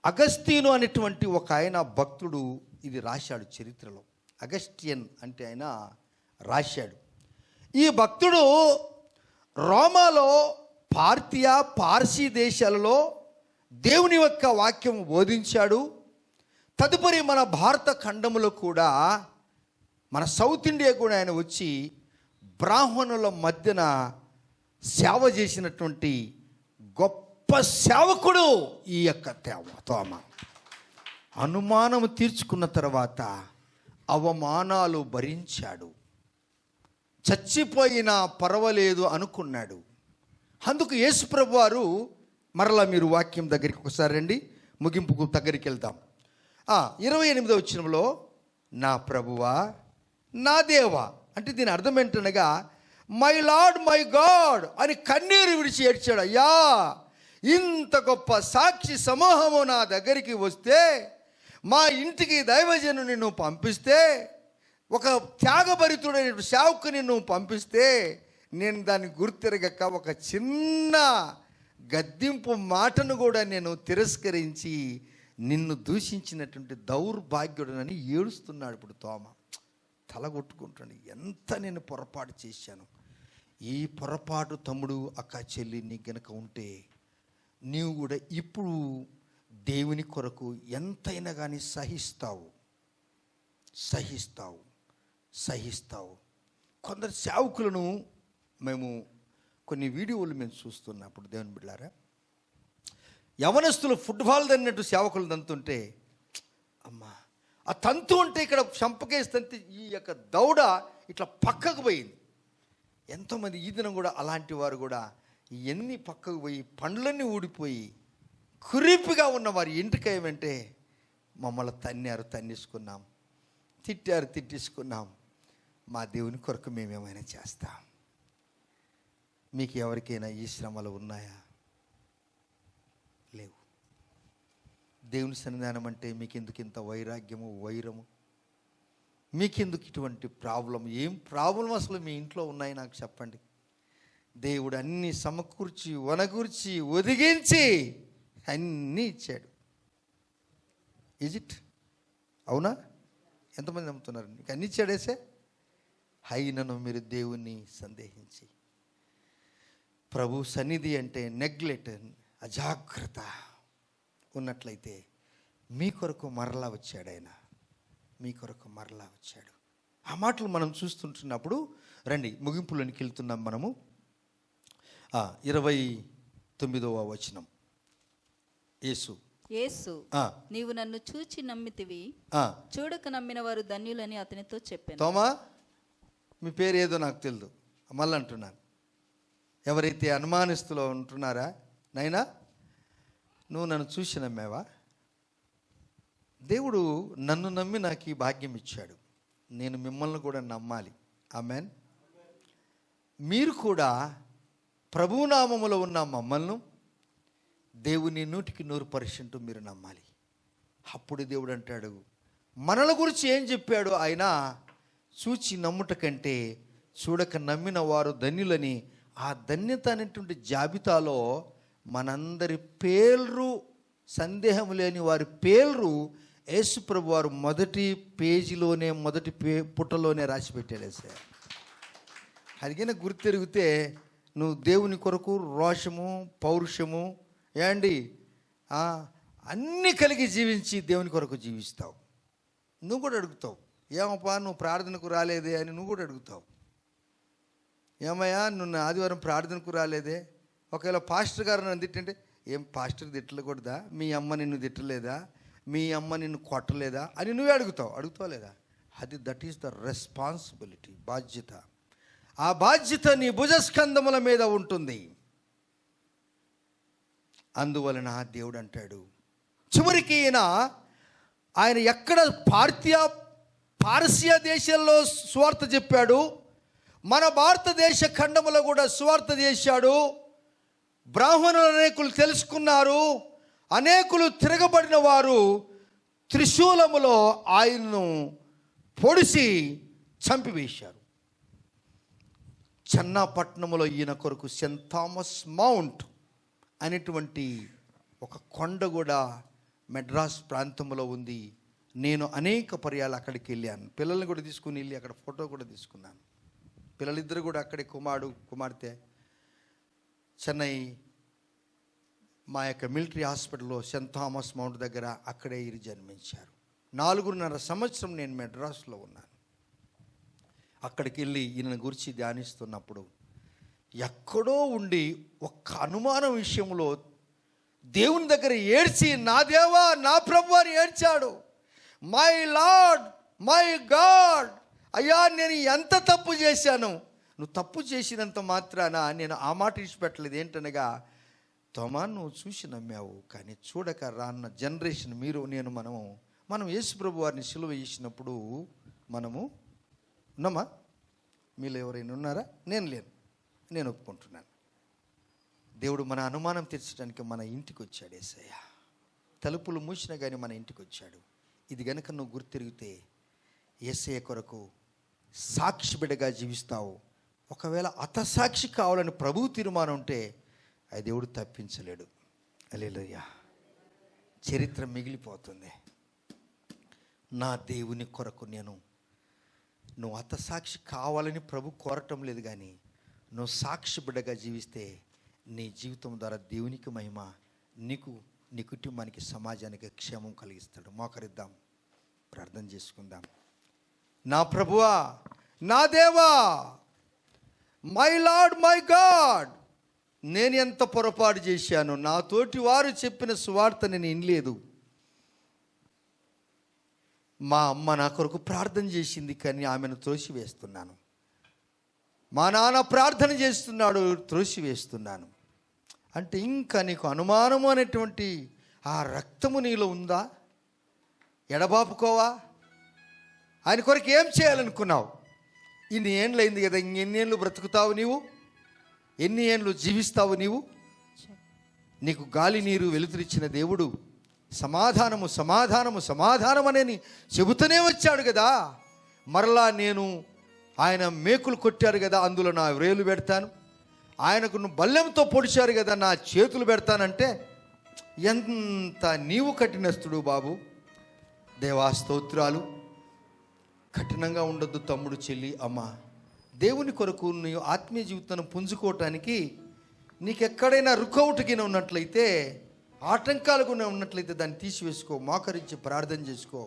అగస్తీను అనేటువంటి ఒక ఆయన భక్తుడు ఇది రాశాడు చరిత్రలో. అగస్టియన్ అంటే ఆయన రాశాడు. ఈ భక్తుడు రోమాలో పార్సీ దేశాలలో దేవుని యొక్క వాక్యం బోధించాడు. తదుపరి మన భారత ఖండములో కూడా, మన సౌత్ ఇండియా కూడా ఆయన వచ్చి బ్రాహ్మణుల మధ్యన సేవ చేసినటువంటి గొప్ప సేవకుడు ఈ యొక్క తోమ. అనుమానము తీర్చుకున్న తర్వాత అవమానాలు భరించాడు. చచ్చిపోయినా పర్వాలేదు అనుకున్నాడు. అందుకు యేసుప్రభు వారు మరలా మీరు వాక్యం దగ్గరికి ఒకసారి రండి, ముగింపుకు దగ్గరికి వెళ్దాం. 28వ వచనంలో నా ప్రభువా నా దేవా అంటే దీని అర్థం ఏంటనగా మై లార్డ్ మై గాడ్ అని కన్నీరు విడిచి ఏడ్చాడు. అయ్యా, ఇంత గొప్ప సాక్షి సమూహము నా దగ్గరికి వస్తే, మా ఇంటికి దైవజను నిన్ను పంపిస్తే, ఒక త్యాగభరితుడైన సేవకుని నువ్వు పంపిస్తే, నేను దాన్ని గుర్తిరగక ఒక చిన్న గద్దింపు మాటను కూడా నేను తిరస్కరించి నిన్ను దూషించినటువంటి దౌర్భాగ్యుడనని ఏడుస్తున్నాడు. ఇప్పుడు తోమ తలగొట్టుకుంటాడు. ఎంత నేను పొరపాటు చేశాను. ఈ పొరపాటు తమ్ముడు అక్క చెల్లి నీకు గనక ఉంటే నీవు కూడా ఇప్పుడు దేవుని కొరకు ఎంతైనా కానీ సహిస్తావు. కొందరు సేవకులను మేము కొన్ని వీడియోలు మేము చూస్తున్నప్పుడు దేవుని బిడ్డలారా, యవనస్తులు ఫుట్బాల్ దన్నట్టు సేవకులు దంతుంటే, అమ్మా ఆ తంతు ఉంటే ఇక్కడ చంపకేసి తంతి ఈ యొక్క దౌడ ఇట్లా పక్కకు పోయింది. ఎంతోమంది ఈ దినం కూడా అలాంటి వారు కూడా ఎన్ని పక్కకు పోయి పండ్లన్నీ ఊడిపోయి కురిపిగా ఉన్న వారి ఇంటికి ఏమంటే మమ్మల్ని తన్నేసుకున్నాం, తిట్టేసుకున్నాం. మా దేవుని కొరకు మేమేమైనా చేస్తాం. మీకు ఎవరికైనా ఈ శ్రమలు ఉన్నాయా? లేవు. దేవుని సన్నిధానం అంటే మీకెందుకు ఇంత వైరాగ్యము, వైరము? మీకెందుకు ఇటువంటి ప్రాబ్లం? ఏం ప్రాబ్లం అసలు మీ ఇంట్లో ఉన్నాయి నాకు చెప్పండి. దేవుడు అన్నీ సమకూర్చి, వనగూర్చి, ఒదిగించి అన్నీ ఇచ్చాడు. Is it? అవునా? ఎంతమంది నమ్ముతున్నారు? మీకు అన్నీ ఇచ్చాడేసే. అయినను మీరు దేవుణ్ణి సందేహించి, ప్రభు సన్నిధి అంటే నెగ్లెక్ట్, అజాగ్రత్త ఉన్నట్లయితే మీ కొరకు మరలా వచ్చాడు ఆయన. మీ కొరకు మరలా వచ్చాడు. ఆ మాటలు మనం చూస్తుంటున్నప్పుడు రండి ముగింపులోనికి వెళ్తున్నాం మనము. 29వ వచనం. యేసు నీవు నన్ను చూచి నమ్మితివి, చూడక నమ్మిన వారు ధన్యులని అతనితో చెప్పాను. తోమా, మీ పేరు ఏదో నాకు తెలియదు, మళ్ళీ అంటున్నాను. ఎవరైతే అనుమానిస్తులో ఉంటున్నారా, నైనా నువ్వు నన్ను చూసి నమ్మావా? దేవుడు నన్ను నమ్మి నాకు ఈ భాగ్యం ఇచ్చాడు. నేను మిమ్మల్ని కూడా నమ్మాలి. ఆమెన్. మీరు కూడా ప్రభునామములో ఉన్న మమ్మల్ని దేవుని 100% మీరు నమ్మాలి. అప్పుడు దేవుడు అంటాడు, మనల గురించి ఏం చెప్పాడు ఆయన, చూచి నమ్ముట కంటే చూడక నమ్మిన వారు ధన్యులని. ఆ ధన్యత అనేటువంటి జాబితాలో మనందరి పేర్లు, సందేహం లేని వారి పేర్లు యేసుప్రభు వారు మొదటి పేజీలోనే, మొదటి పుటలోనే రాసి పెట్టాడు సార్. అదిగైనా గుర్తెరిగితే నువ్వు దేవుని కొరకు రోషము, పౌరుషము ఏండి అన్నీ కలిగి జీవించి దేవుని కొరకు జీవిస్తావు. నువ్వు కూడా అడుగుతావు, ఏమప్పా నువ్వు ప్రార్థనకు రాలేదే అని నువ్వు కూడా అడుగుతావు. ఏమయ్యా నువ్వు ఆదివారం ప్రార్థనకు రాలేదే? ఒకవేళ పాస్టర్ గారు నన్ను తిట్టంటే, ఏం పాస్టర్ తిట్టకూడదా? మీ అమ్మ నిన్ను తిట్టలేదా? మీ అమ్మ నిన్ను కొట్టలేదా అని నువ్వే అడుగుతావు లేదా? అది దట్ ఈస్ ద రెస్పాన్సిబిలిటీ, బాధ్యత. ఆ బాధ్యత నీ భుజస్కంధముల మీద ఉంటుంది. అందువలన దేవుడు అంటాడు, చివరికి ఆయన ఎక్కడ పారసియా దేశంలో సువార్త చెప్పాడు, మన భారతదేశ ఖండములో కూడా సువార్త చేశాడు. బ్రాహ్మణులు అనేకులు తెలుసుకున్నారు, అనేకులు తిరగబడిన వారు త్రిశూలములో ఆయన్ను పొడిచి చంపివేశారు. చెన్నాపట్నములో ఈయన కొరకు సెయింట్ థామస్ మౌంట్ అనేటువంటి ఒక కొండ కూడా మెడ్రాస్ ప్రాంతంలో ఉంది. నేను అనేక పర్యాలు అక్కడికి వెళ్ళాను. పిల్లల్ని కూడా తీసుకుని వెళ్ళి అక్కడ ఫోటో కూడా తీసుకున్నాను. పిల్లలిద్దరు కూడా అక్కడే, కుమార్తె చెన్నై మా యొక్క మిలిటరీ హాస్పిటల్లో సెయింట్ థామస్ మౌంట్ దగ్గర అక్కడే వీరు జన్మించారు. 4.5 సంవత్సరం నేను మెడ్రాస్లో ఉన్నాను. అక్కడికి వెళ్ళి ఈయన గురించి ధ్యానిస్తున్నప్పుడు ఎక్కడో ఉండి ఒక్క అనుమానం విషయంలో దేవుని దగ్గర ఏడ్చి, నా దేవా, నా ప్రభువా అని ఏడ్చాడు. మై లార్డ్, మై గాడ్, అయ్యా నేను ఎంత తప్పు చేశాను. నువ్వు తప్పు చేసినంత మాత్రాన నేను ఆ మాట ఇచ్చిపెట్టలేదు. ఏంటనగా, తోమా నువ్వు చూసి నమ్మావు, కానీ చూడక రాన్న జనరేషన్ మీరు, మనం యేసుప్రభు వారిని సిలువ చేసినప్పుడు మనము ఉన్నామా? మీలో ఎవరైనా ఉన్నారా? నేను లేను. నేను ఒప్పుకుంటున్నాను. దేవుడు మన అనుమానం తీర్చడానికి మన ఇంటికి వచ్చాడు. యేసయ్య తలుపులు మూసినా కానీ మన ఇంటికి వచ్చాడు. ఇది గనుక నువ్వు గుర్తిరిగితే యేసయ్య కొరకు సాక్షి బిడ్డగా జీవిస్తావు. ఒకవేళ అతసాక్షి కావాలని ప్రభువు తీర్మానం ఉంటే ఆ దేవుడు తప్పించలేడు. హల్లెలూయా. చరిత్ర మిగిలిపోతుంది. నా దేవుని కొరకు నువ్వు అతసాక్షి కావాలని ప్రభు కోరటం లేదు, కానీ నువ్వు సాక్షి బిడ్డగా జీవిస్తే నీ జీవితం ద్వారా దేవునికి మహిమ, నీకు, నీ కుటుంబానికి, సమాజానికి క్షేమం కలిగిస్తాడు. మోకరిద్దాం, ప్రార్థన చేసుకుందాం. నా ప్రభువా, నా దేవా, మై లార్డ్, మై గాడ్, నేను ఎంత పొరపాటు చేశాను. నాతోటి వారు చెప్పిన సువార్త నేను వినలేదు. మా అమ్మ నా కొరకు ప్రార్థన చేసింది, కానీ ఆమెను త్రోసివేస్తున్నాను. మా నాన్న ప్రార్థన చేస్తున్నాడు, త్రోసివేస్తున్నాను. అంటే ఇంకా నీకు అనుమానము అనేటువంటి ఆ రక్తము నీలో ఉందా? ఎడబాపుకోవా? ఆయన కొరకు ఏం చేయాలనుకున్నావు? ఇన్ని ఏండ్లు అయింది కదా, ఇంకెన్ని ఏళ్ళు బ్రతుకుతావు నీవు? ఎన్ని ఏండ్లు జీవిస్తావు నీవు? నీకు గాలి నీరు వెలుతురిచ్చిన దేవుడు సమాధానము సమాధానము సమాధానం అని చెబుతూనే వచ్చాడు కదా. మరలా నేను ఆయన మేకులు కొట్టాడు కదా, అందులో నా వ్రేలు పెడతాను. ఆయనకు బల్లెంతో పొడిచారు కదా, నా చేతులు పెడతానంటే ఎంత నీవు కఠినస్తుడు బాబు. దేవా స్తోత్రాలు. కఠినంగా ఉండొద్దు తమ్ముడు, చెల్లి, అమ్మ. దేవుని కొరకు నీ ఆత్మీయ జీవితాన్ని పుంజుకోవటానికి నీకెక్కడైనా రుకౌటుగా ఉన్నట్లయితే, ఆటంకాలుగా ఉన్నట్లయితే దాన్ని తీసివేసుకో, మోకరించి ప్రార్థన చేసుకో.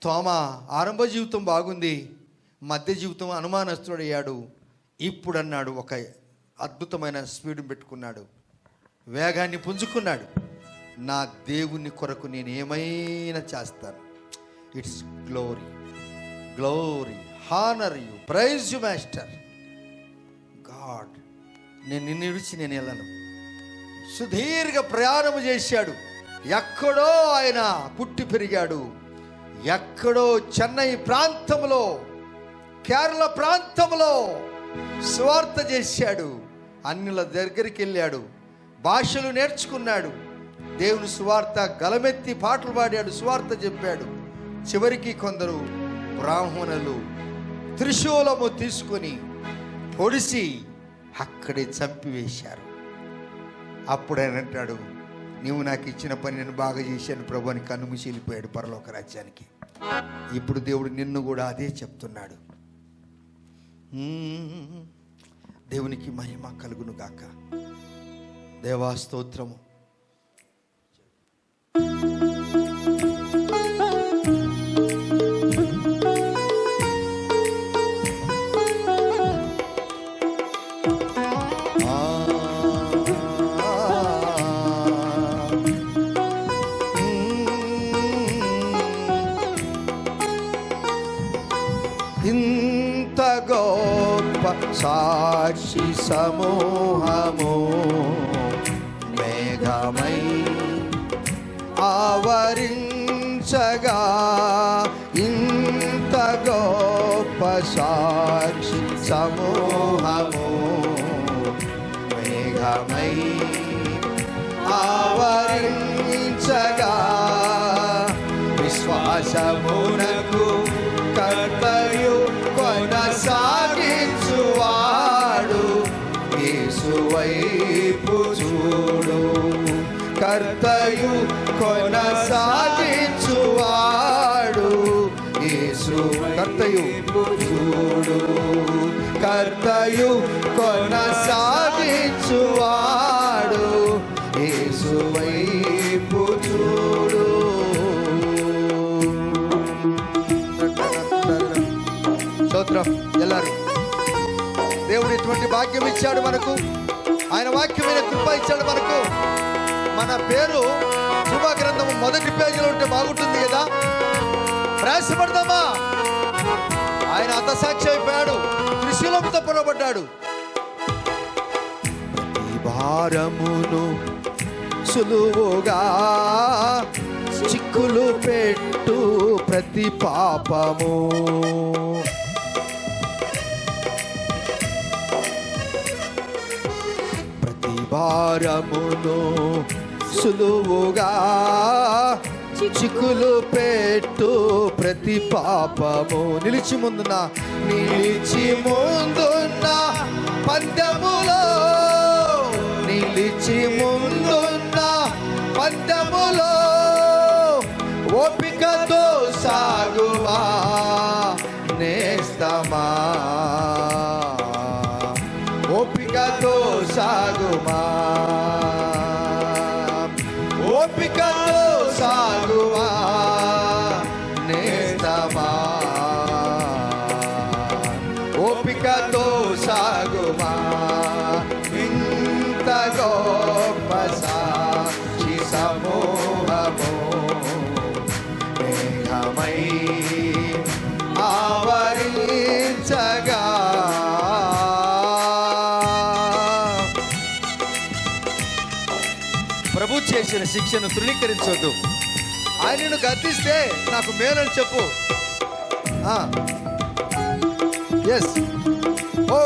తోమా ఆరంభ జీవితం బాగుంది, మధ్య జీవితం అనుమానస్తుడయ్యాడు. ఇప్పుడు అన్నాడు, ఒక అద్భుతమైన స్పీడ్ని పెట్టుకున్నాడు, వేగాన్ని పుంజుకున్నాడు. నా దేవుని కొరకు నేను ఏమైనా చేస్తాను. It's glory, glory, honour you, praise you master God. నేను నిన్ను విడిచి నేను వెళ్ళను. సుదీర్ఘ ప్రయాణము చేశాడు. ఎక్కడో ఆయన పుట్టి పెరిగాడు. ఎక్కడో చెన్నై ప్రాంతంలో, కేరళ ప్రాంతంలో సువార్త చేశాడు. అన్యుల దగ్గరికి వెళ్ళాడు, భాషలు నేర్చుకున్నాడు, దేవుని సువార్త గలమెత్తి పాటలు పాడాడు, సువార్త చెప్పాడు. చివరికి కొందరు బ్రాహ్మణులు త్రిశూలము తీసుకొని పొడిసి అక్కడే చంపివేశారు. అప్పుడు ఆయన అంటాడు, నీవు నాకు ఇచ్చిన పని నేను బాగా చేశాను ప్రభు అని కన్నుమూసి వెళ్ళిపోయాడు పరలోక రాజ్యానికి. ఇప్పుడు దేవుడు నిన్ను కూడా అదే చెప్తున్నాడు. దేవునికి మహిమ కలుగును గాక. దేవా స్తోత్రము. ఇంత గొప్ప సాక్షి సమూహము మేఘమై ఆవరించగా, ఇంత గొప్ప సాక్షి సమూహము మేఘమై ఆవరించగా, విశ్వాసమునకు కర్తయు కొనసాగించువాడు యేసు వైపు చూడు. కర్తయు కొనసాగించువాడు యేసు, కర్తయు చూడు. కర్తయు కొనసాగించువాడు యేసు వైపు చూడు. స్తోత్రం. ఎల్లారు దేవుడు ఇటువంటి భాగ్యం ఇచ్చాడు మనకు. ఆయన వాక్యమైన కృప ఇచ్చాడు మనకు. మన పేరు శుభ గ్రంథము మొదటి పేజీలో ఉంటే బాగుంటుంది కదా. ప్రయాసపడదామా? ఆయన హతసాక్షి అయిపోయాడు, త్రిశూలంతో పొడబడ్డాడు. ప్రతి భారమును సులువుగా చిక్కులు పెట్టు ప్రతి పాపము, భారమును సులువుగా చిక్కులు పెట్టు ప్రతి పాపము. నిలిచి ముందున్న పందెములో, నిలిచి ముందున్న పందెములో ఓపికతో సాగువా నేస్తమా, ఓపికతో సాగుమా, ఓపికతో సాగుమా నేస్తమా, ఓపికతో సాగుమా. ఇంత గొప్ప సాక్షి సమూహము మేఘమై ప్రభు చేసిన శిక్షను తృణీకరించొద్దు. ఆయనను గద్దిస్తే నాకు మేలని చెప్పు. ఎస్, ఓ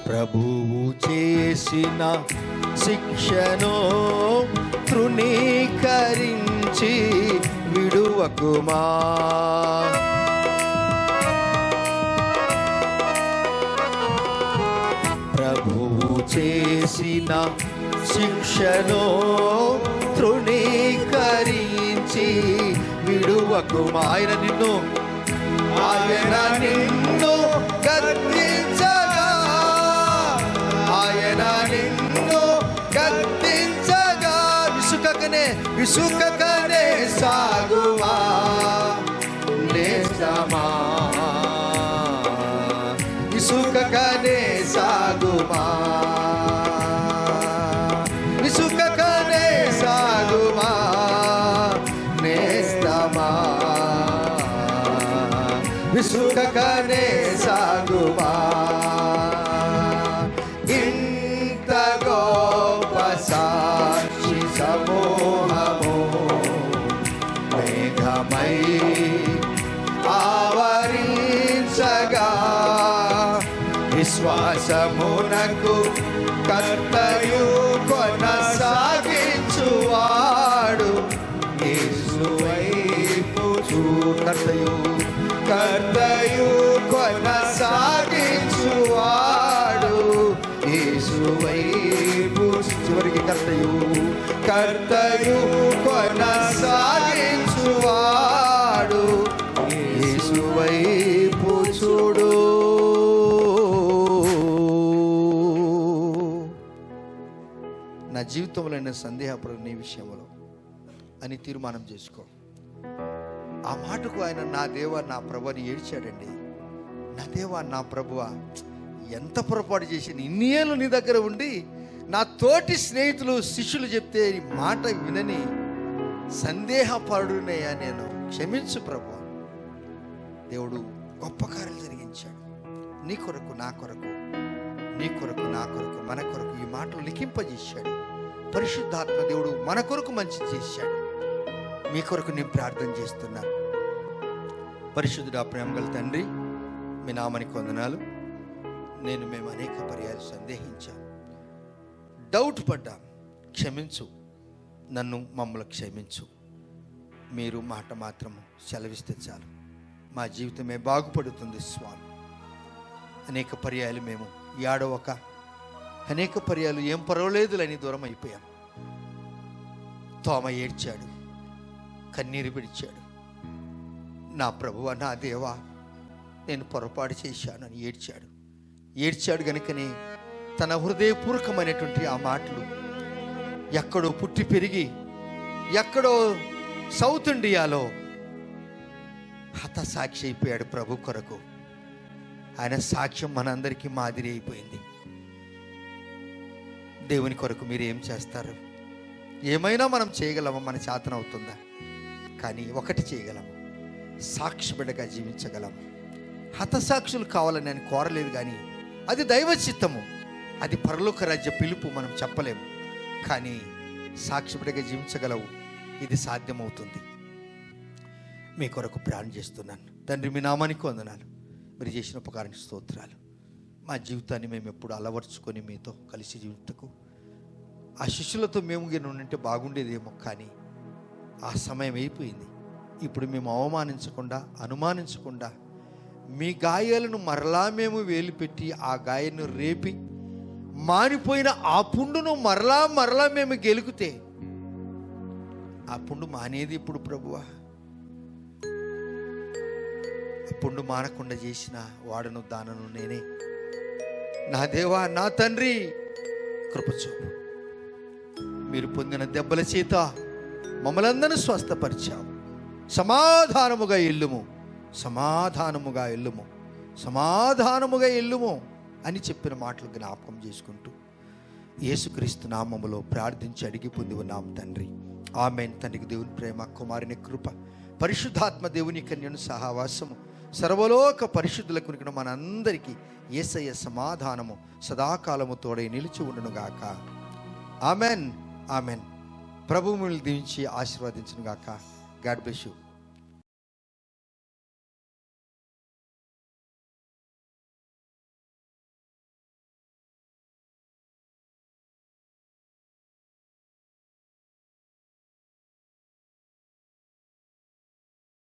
ప్రభువు చేసిన శిక్షను తృణీకరించి విడువకుమా. ప్రభువు చేసిన శిక్షను తృణీకరించి విడువకుమా. ఆయన నిన్ను గద్దించగా, ఆయన నిన్ను గద్దించగా విసుకకనే సాగుమా నేస్తమా. విసుకకనే సాగుమా, విసుకకనే సాగుమా నేస్తమా. విసుకకనే సాగుమా. ఇంత గొప్ప సాక్షి సమూహము మేఘమై ఆవరించగా, విశ్వాసమునకు కర్తయు కొనసాగించువాడు యేసువైపు కర్తయు కొనసాగించువాడు యేసువైపు. చివరికి కర్తయు కొనసాగించువాడు యేసువైపు చూడు. నా జీవితంలో నేను సందేహపడు నీ విషయంలో అని తీర్మానం చేసుకో. ఆ మాటకు ఆయన నా దేవా నా ప్రభు అని ఏడ్చాడండి. నా దేవా నా ప్రభువా, ఎంత పొరపాటు చేసిన ఇన్ని ఏళ్ళు నీ దగ్గర ఉండి నా తోటి స్నేహితులు శిష్యులు చెప్తే ఈ మాట వినని సందేహపడునయ్యా నేను. క్షమించు ప్రభు. దేవుడు గొప్ప కార్యాలు జరిగించాడు నీ కొరకు, నా కొరకు, నీ కొరకు, నా కొరకు, మన కొరకు ఈ మాటలు లిఖింపజేశాడు. పరిశుద్ధాత్మ దేవుడు మన కొరకు మంచి చేశాడు. మీ కొరకు నేను ప్రార్థన చేస్తున్నాను. పరిశుద్ధుడా, ప్రేమగల తండ్రి, మీ నామానికి వందనాలు. మేము అనేక పర్యాలు సందేహించాం, డౌట్ పడ్డాం. క్షమించు, నన్ను మమ్మల్ని క్షమించు. మీరు మాట మాత్రము సెలవిస్తే చాలు, మా జీవితమే బాగుపడుతుంది స్వామి. అనేక పర్యాలు మేము ఏడవక, అనేక పర్యాలు ఏం పర్వాలేదులని దూరం అయిపోయాం. తోమ ఏడ్చాడు, కన్నీరు పిడిచాడు. నా ప్రభువా, నా దేవా, నేను పొరపాటు చేశానని ఏడ్చాడు గనుకనే తన హృదయపూర్వకమైనటువంటి ఆ మాటలు ఎక్కడో పుట్టి పెరిగి ఎక్కడో సౌత్ ఇండియాలో హతసాక్షి అయిపోయాడు ప్రభు కొరకు. ఆయన సాక్ష్యం మనందరికీ మాదిరి అయిపోయింది. దేవుని కొరకు మీరు ఏం చేస్తారు? ఏమైనా మనం చేయగలమా? మన చేతన అవుతుందా? కానీ ఒకటి చేయగలము, సాక్షి బిడ్డగా జీవించగలము. హతసాక్షులు కావాలని నేను కోరలేదు, కానీ అది దైవ చిత్తము, అది పరలోక రాజ్య పిలుపు. మనం చెప్పలేము, కానీ సాక్షి బిడ్డగా జీవించగలవు. ఇది సాధ్యమవుతుంది. మీ కొరకు ప్రార్థన చేస్తున్నాను తండ్రి. మీ నామానికి వందనాలు. మీరు చేసిన ఉపకారానికి స్తోత్రాలు. మా జీవితాన్ని మేము ఎప్పుడు అలవర్చుకొని మీతో కలిసి జీవితకు ఆ శిష్యులతో మేము ఉంటే బాగుండేదేమో, కానీ ఆ సమయం అయిపోయింది. ఇప్పుడు మేము అవమానించకుండా, అనుమానించకుండా మీ గాయాలను మరలా మేము వేలుపెట్టి ఆ గాయాన్ని రేపి మానిపోయిన ఆ పుండును మరలా మేము గెలుకుతే ఆ పుండు మానేది ఇప్పుడు ప్రభువా. ఆ పుండు మానకుండా చేసిన వాడను దానను నేనే. నా దేవా, నా తండ్రి, కృపచూపు. మీరు పొందిన దెబ్బల చేత మమ్మల్ని అందరూ స్వస్థపరిచావు. సమాధానముగా ఎల్లుము, సమాధానముగా ఎల్లుము, సమాధానముగా ఎల్లుము అని చెప్పిన మాటలు జ్ఞాపకం చేసుకుంటూ యేసుక్రీస్తు నామములో ప్రార్థించి అడిగి పొంది ఉన్నాం తండ్రి. ఆమేన్. తండ్రికి దేవుని ప్రేమ, కుమారుని కృప, పరిశుద్ధాత్మ దేవుని కన్యను సహవాసము సర్వలోక పరిశుద్ధులకు కొనుక్కున్న మనందరికీ యేసయ్య సమాధానము సదాకాలము తోడై నిలిచి ఉండునుగాక. ఆమెన్. ఆమెన్. ప్రభువు మిమ్మల్ని దీవించి ఆశీర్వదించునుగాక. God bless you.